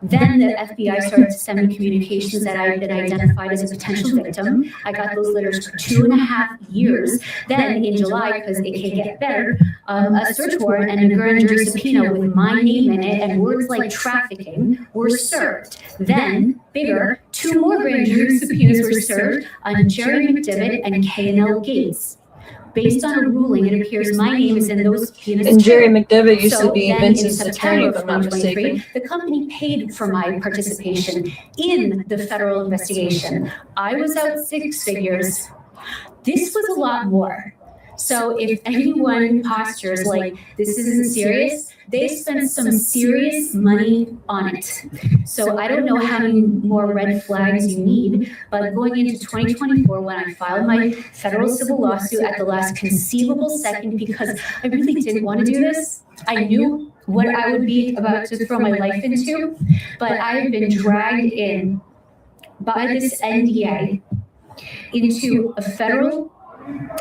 Then the FBI started to send me communications that I had been identified as a potential victim. I got those letters for 2.5 years. Then in July, because it can get better, a search warrant and a grand jury subpoena with my name in it and words like trafficking were served. Then, bigger, 2 more grand jury subpoenas were served on Jerry McDevitt and Janel Gates. Based on a ruling, it appears my name is in those subpoenas. And Jerry McDevitt used to be then Vince's in attorney, September if of I'm not 2023, mistaken. the company paid for my participation in the federal investigation. I was out 6 figures. This was a lot more. So if anyone postures like this isn't serious, they spent some serious money on it. So I don't know how many more red flags you need, but going into 2024, when I filed my federal civil lawsuit at the last conceivable second, because I really didn't want to do this, I knew what I would be about to throw my life into, but I have been dragged in by this NDA into a federal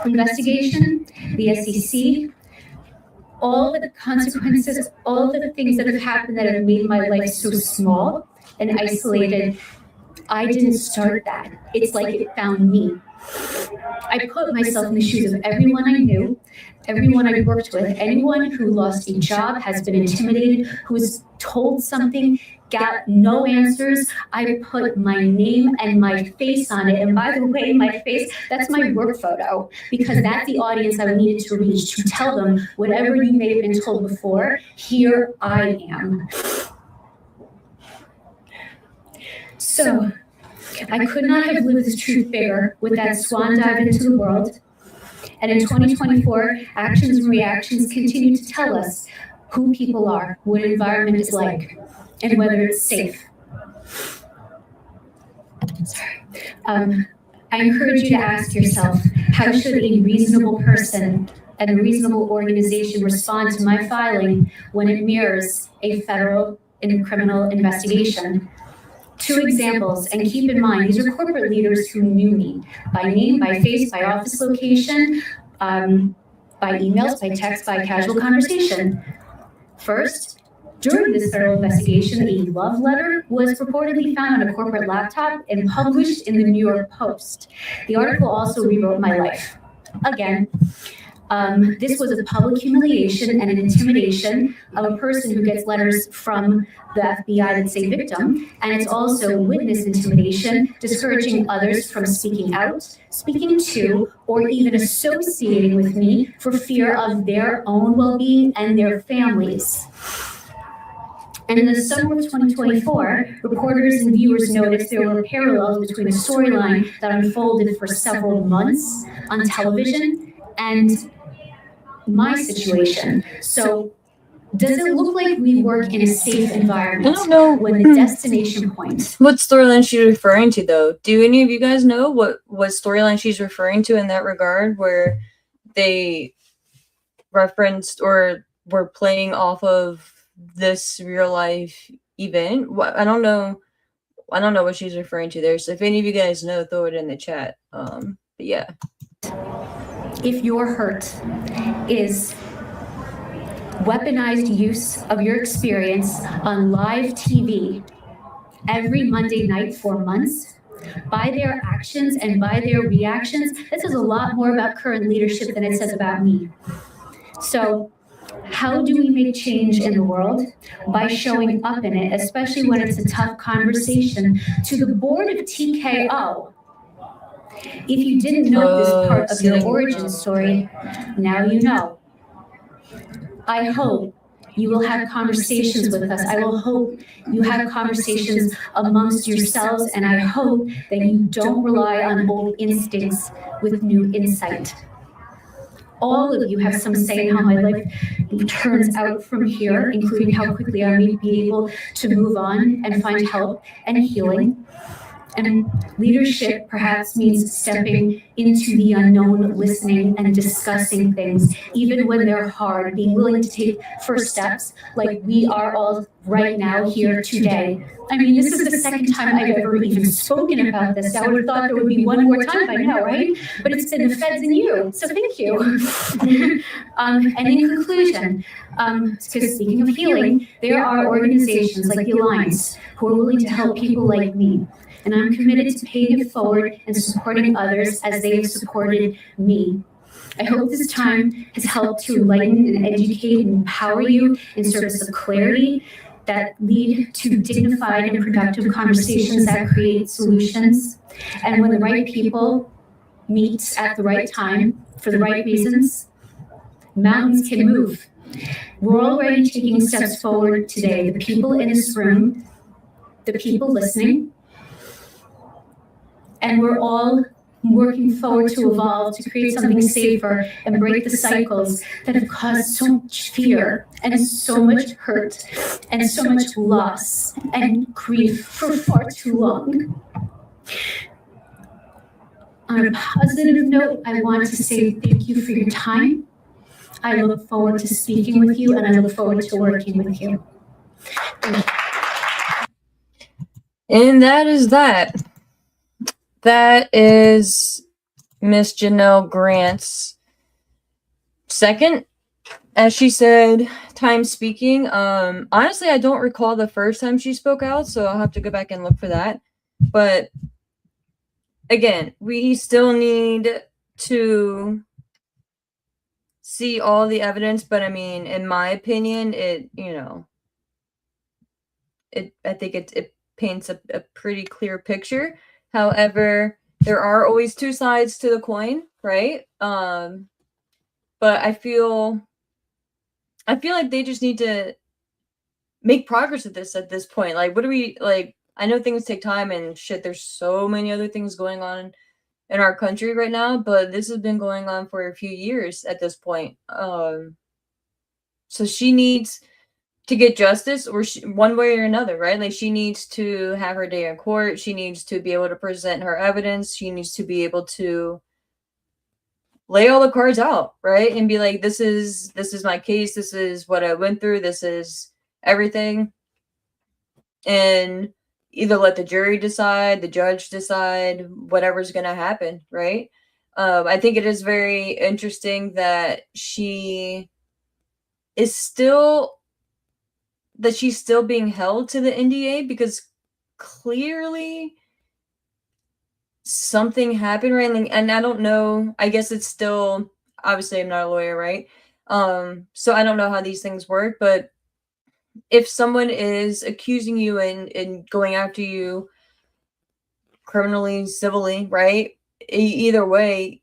investigation, the SEC, all the consequences, all the things that have happened that have made my life so small and isolated. I didn't start that. It's like it found me. I put myself in the shoes of everyone I knew, everyone I worked with, anyone who lost a job, has been intimidated, who was told something, got no answers. I put my name and my face on it. And by the way, my face, that's my work photo, because that's the audience I needed to reach, to tell them whatever you may have been told before, here I am. So I could not have lived this truth bigger with that swan dive into the world. And in 2024, actions and reactions continue to tell us who people are, what environment is like, and whether it's safe. I encourage you to ask yourself, how should a reasonable person and a reasonable organization respond to my filing when it mirrors a federal and criminal investigation? 2 examples, and keep in mind, these are corporate leaders who knew me by name, by face, by office location, by emails, by text, by casual conversation. First, During this federal investigation, a love letter was purportedly found on a corporate laptop and published in the New York Post. The article also rewrote my life. Again, this was a public humiliation and an intimidation of a person who gets letters from the FBI that say victim, and it's also witness intimidation, discouraging others from speaking out, speaking to, or even associating with me for fear of their own well-being and their families. And in the summer of 2024, reporters and viewers noticed there were parallels between a storyline that unfolded for several months on television and my situation. So, does it look like we work in a safe environment? I don't know when the destination point. what storyline she's referring to, though. Do any of you guys know what storyline she's referring to in that regard, where they referenced or were playing off of this real life event? I don't know what she's referring to there. So if any of you guys know, throw it in the chat. But yeah. If your hurt is weaponized use of your experience on live TV every Monday night for months, by their actions and by their reactions, this says a lot more about current leadership than it says about me. So, how do we make change in the world? By showing up in it, especially when it's a tough conversation. To the board of TKO, if you didn't know this part of your origin story, now you know. I hope you will have conversations with us. I will hope you have conversations amongst yourselves, and I hope that you don't rely on old instincts with new insight. All of you have some say in how my life turns out from here, including how quickly I may be able to move on and find help and healing. And leadership perhaps means stepping into the unknown, listening and discussing things, even when they're hard, being willing to take first steps like we are all right now here today. I mean, this is the second time I've ever even spoken about this. I would have thought there would be one more time by now, right? But it's been the feds and you, so thank you. And in conclusion, because speaking of healing, there are organizations like the Alliance who are willing to help people like me. And I'm committed to paying it forward and supporting others as they have supported me. I hope this time has helped to enlighten and educate and empower you in service of clarity that lead to dignified and productive conversations that create solutions. And when the right people meet at the right time for the right reasons, mountains can move. We're already taking steps forward today. The people in this room, the people listening, and we're all working forward to evolve, to create something safer and break the cycles that have caused so much fear and so much hurt and so much loss and grief for far too long. On a positive note, I want to say thank you for your time. I look forward to speaking with you, and I look forward to working with you. And that is that. That is Miss Janel Grant's second, as she said, time speaking. Honestly, I don't recall the first time she spoke out, so I'll have to go back and look for that. But again, we still need to see all the evidence, but I mean, in my opinion, I think it paints a pretty clear picture. However, there are always two sides to the coin, right? But I feel like they just need to make progress at this point. Like, what do we like? I know things take time and shit. There's so many other things going on in our country right now, but this has been going on for a few years at this point. So she needs to get justice, or one way or another, right? Like, she needs to have her day in court. She needs to be able to present her evidence. She needs to be able to lay all the cards out, right? And be like, this is my case. This is what I went through. This is everything. And either let the jury decide, the judge decide, whatever's going to happen, right? I think it is very interesting that she is still that she's still being held to the NDA, because clearly something happened, right? And I don't know, I guess it's still, obviously I'm not a lawyer, right? So I don't know how these things work, but if someone is accusing you and going after you criminally, civilly, right? Either way,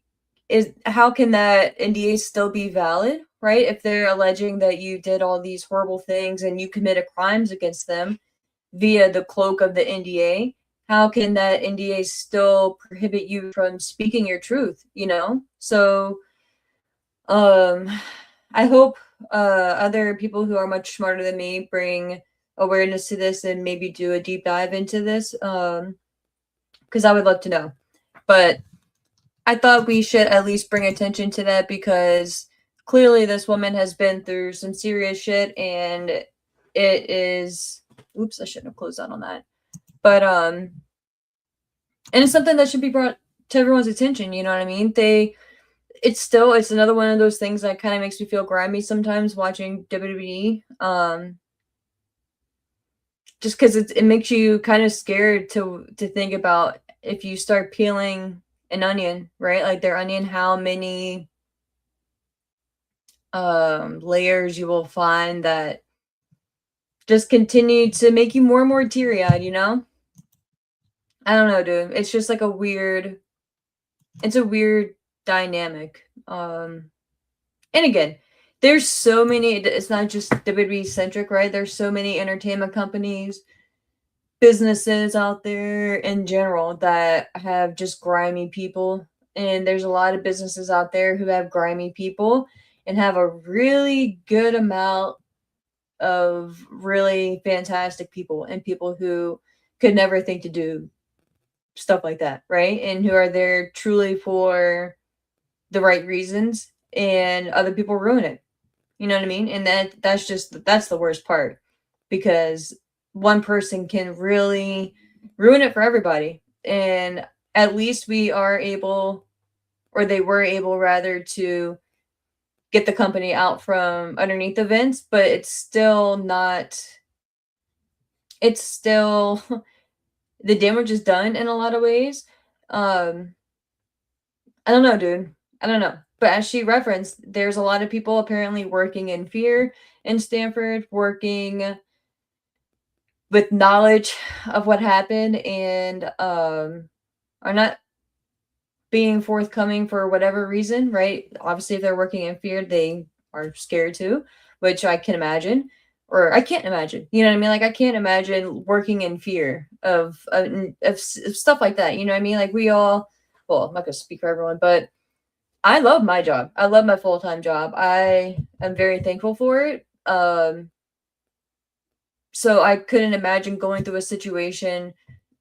is how can that NDA still be valid, right? If they're alleging that you did all these horrible things and you committed crimes against them via the cloak of the NDA, how can that NDA still prohibit you from speaking your truth, you know? So I hope other people who are much smarter than me bring awareness to this and maybe do a deep dive into this, because I would love to know. But I thought we should at least bring attention to that, because clearly this woman has been through some serious shit, and it is, oops, I shouldn't have closed out on that. But and it's something that should be brought to everyone's attention, you know what I mean? It's another one of those things that kind of makes me feel grimy sometimes watching WWE. Just because it makes you kind of scared to think about, if you start peeling an onion, right? Like their onion, how many layers you will find that just continue to make you more and more teary-eyed, you know? I don't know, dude. It's just like it's a weird dynamic. And again, there's so many, it's not just WWE centric, right? There's so many entertainment companies, businesses out there in general that have just grimy people. And there's a lot of businesses out there who have grimy people and have a really good amount of really fantastic people and people who could never think to do stuff like that, right? And who are there truly for the right reasons, and other people ruin it. You know what I mean? And that's the worst part, because one person can really ruin it for everybody. And at least we are able, or they were able rather, to get the company out from underneath the Vince, but it's still the damage is done in a lot of ways. I don't know, dude. I don't know. But as she referenced, there's a lot of people apparently working in fear in Stanford, working with knowledge of what happened, and are not being forthcoming for whatever reason, right? Obviously, if they're working in fear, they are scared too, which I can imagine. Or I can't imagine, you know what I mean? Like, I can't imagine working in fear of stuff like that, you know what I mean? Like, well, I'm not gonna speak for everyone, but I love my job. I love my full-time job. I am very thankful for it. So I couldn't imagine going through a situation,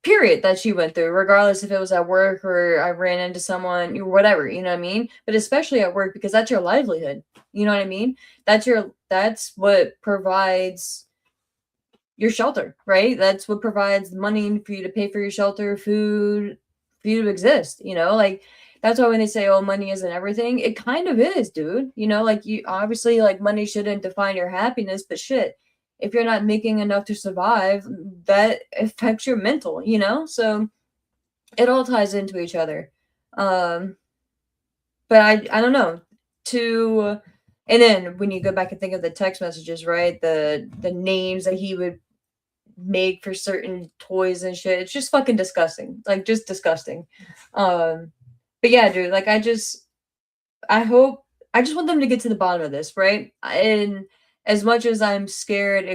period, that she went through, regardless if it was at work or I ran into someone or whatever, you know what I mean? But especially at work, because that's your livelihood. You know what I mean? That's what provides your shelter, right? That's what provides money for you to pay for your shelter, food, for you to exist, you know? Like, that's why when they say, oh, money isn't everything, it kind of is, dude. You know, like, you obviously, like, money shouldn't define your happiness, but shit, if you're not making enough to survive, that affects your mental, you know? So it all ties into each other. But I don't know. And then when you go back and think of the text messages, right? The names that he would make for certain toys and shit, it's just fucking disgusting. Like, just disgusting. But yeah, dude, like, I just want them to get to the bottom of this, right? And as much as I'm scared,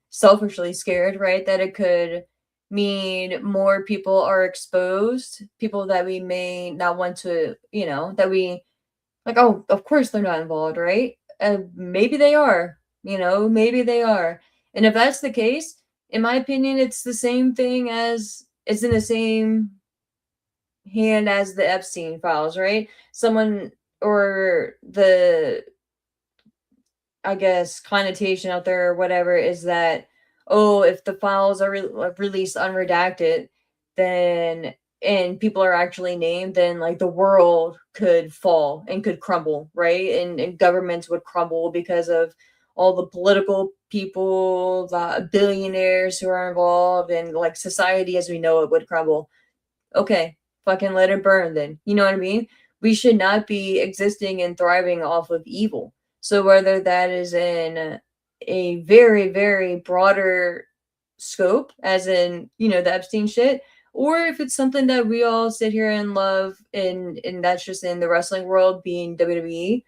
selfishly scared, right, that it could mean more people are exposed, people that we may not want to, you know, that we, like, oh, of course they're not involved, right? Maybe they are, you know, maybe they are. And if that's the case, in my opinion, it's the same thing as, it's in the same hand as the Epstein files, right? Someone, or the, I guess, connotation out there or whatever is that, oh, if the files are released unredacted, then, and people are actually named, then, like, the world could fall and could crumble, right? And governments would crumble because of all the political people, the billionaires who are involved, and like society as we know it would crumble. Okay, fucking let it burn then. You know what I mean? We should not be existing and thriving off of evil. So whether that is in a very, very broader scope, as in, the Epstein shit, or if it's something that we all sit here and love, and that's just in the wrestling world, being WWE,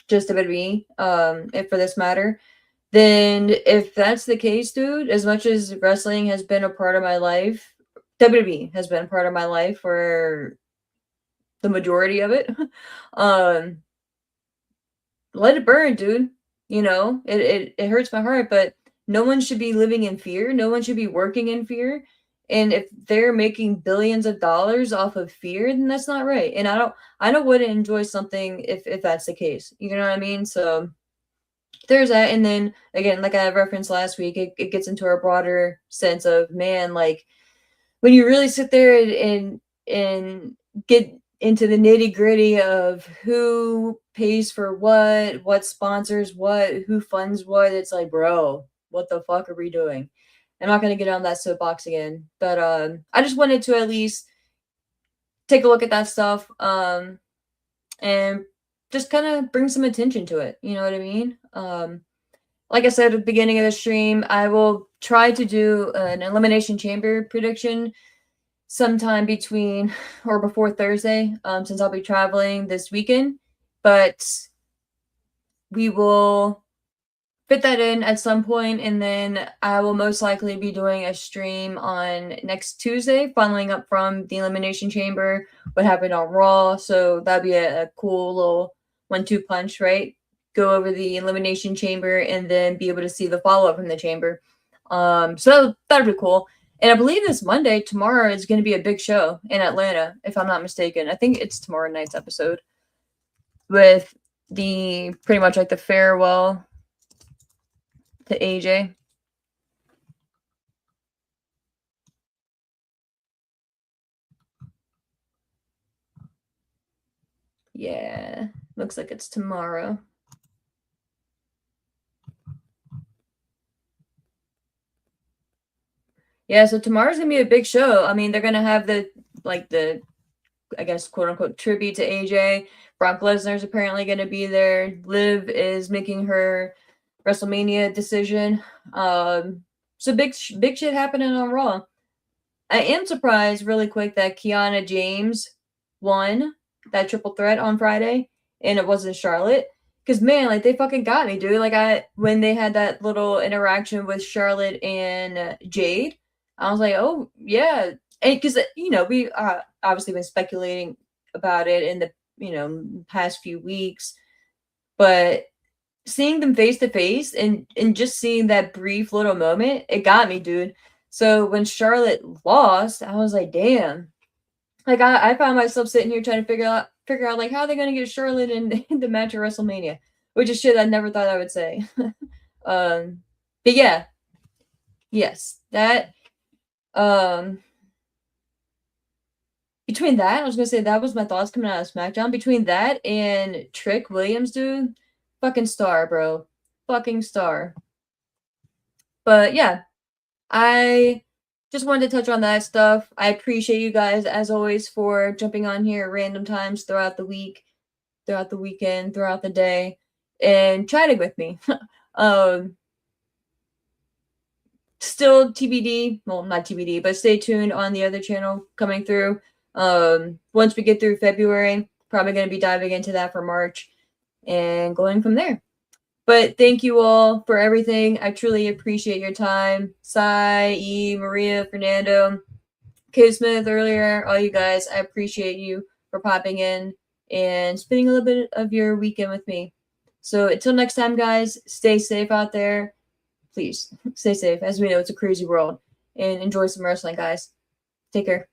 just WWE, if for this matter, then if that's the case, dude, as much as wrestling has been a part of my life, WWE has been a part of my life for the majority of it. Let it burn, dude. It hurts my heart, but no one should be living in fear. No one should be working in fear. And if they're making billions of dollars off of fear, then that's not right. And I don't wouldn't enjoy something if that's the case. You know what I mean? So there's that. And then again, like I referenced last week, it gets into a broader sense of, man, like when you really sit there and get into the nitty gritty of who pays for what sponsors what, who funds what, it's like, bro, what the fuck are we doing? I'm not going to get on that soapbox again, but I just wanted to at least take a look at that stuff and just kind of bring some attention to it. You know what I mean? Like I said at the beginning of the stream, I will try to do an Elimination Chamber prediction sometime between or before Thursday, since I'll be traveling this weekend. But we will fit that in at some point, and then I will most likely be doing a stream on next Tuesday, following up from the Elimination Chamber, what happened on Raw. So that'd be a cool little 1-2 punch, right? Go over the Elimination Chamber and then be able to see the follow-up from the Chamber. So that'd be cool. And I believe this Monday, tomorrow, is going to be a big show in Atlanta, if I'm not mistaken. I think it's tomorrow night's episode with the pretty much like the farewell to AJ. Yeah, looks like it's tomorrow. Yeah, so tomorrow's gonna be a big show. I mean, they're gonna have the I guess, quote unquote, tribute to AJ. Brock Lesnar's apparently gonna be there. Liv is making her WrestleMania decision. So big shit happening on Raw. I am surprised, really quick, that Kiana James won that triple threat on Friday, and it wasn't Charlotte. Because, man, like, they fucking got me, dude. Like, when they had that little interaction with Charlotte and Jade, I was like, oh, yeah. And because, we obviously been speculating about it in the, past few weeks. But seeing them face to face and just seeing that brief little moment, it got me, dude. So when Charlotte lost, I was like, damn. Like, I found myself sitting here trying to figure out like, how are they going to get Charlotte in the match at WrestleMania, which is shit I never thought I would say. But yeah, yes, that between that, I was gonna say that was my thoughts coming out of SmackDown. Between that and Trick Williams, dude, fucking star, bro, fucking star. But yeah, I just wanted to touch on that stuff. I appreciate you guys, as always, for jumping on here at random times throughout the week, throughout the weekend, throughout the day, and chatting with me. Still TBD, well, not TBD, but stay tuned on the other channel coming through. Once we get through February, probably going to be diving into that for March and going from there. But thank you all for everything. I truly appreciate your time. Sai, E, Maria, Fernando, Kid Smith earlier, all you guys, I appreciate you for popping in and spending a little bit of your weekend with me. So until next time, guys, stay safe out there. Please stay safe. As we know, it's a crazy world. And enjoy some wrestling, guys. Take care.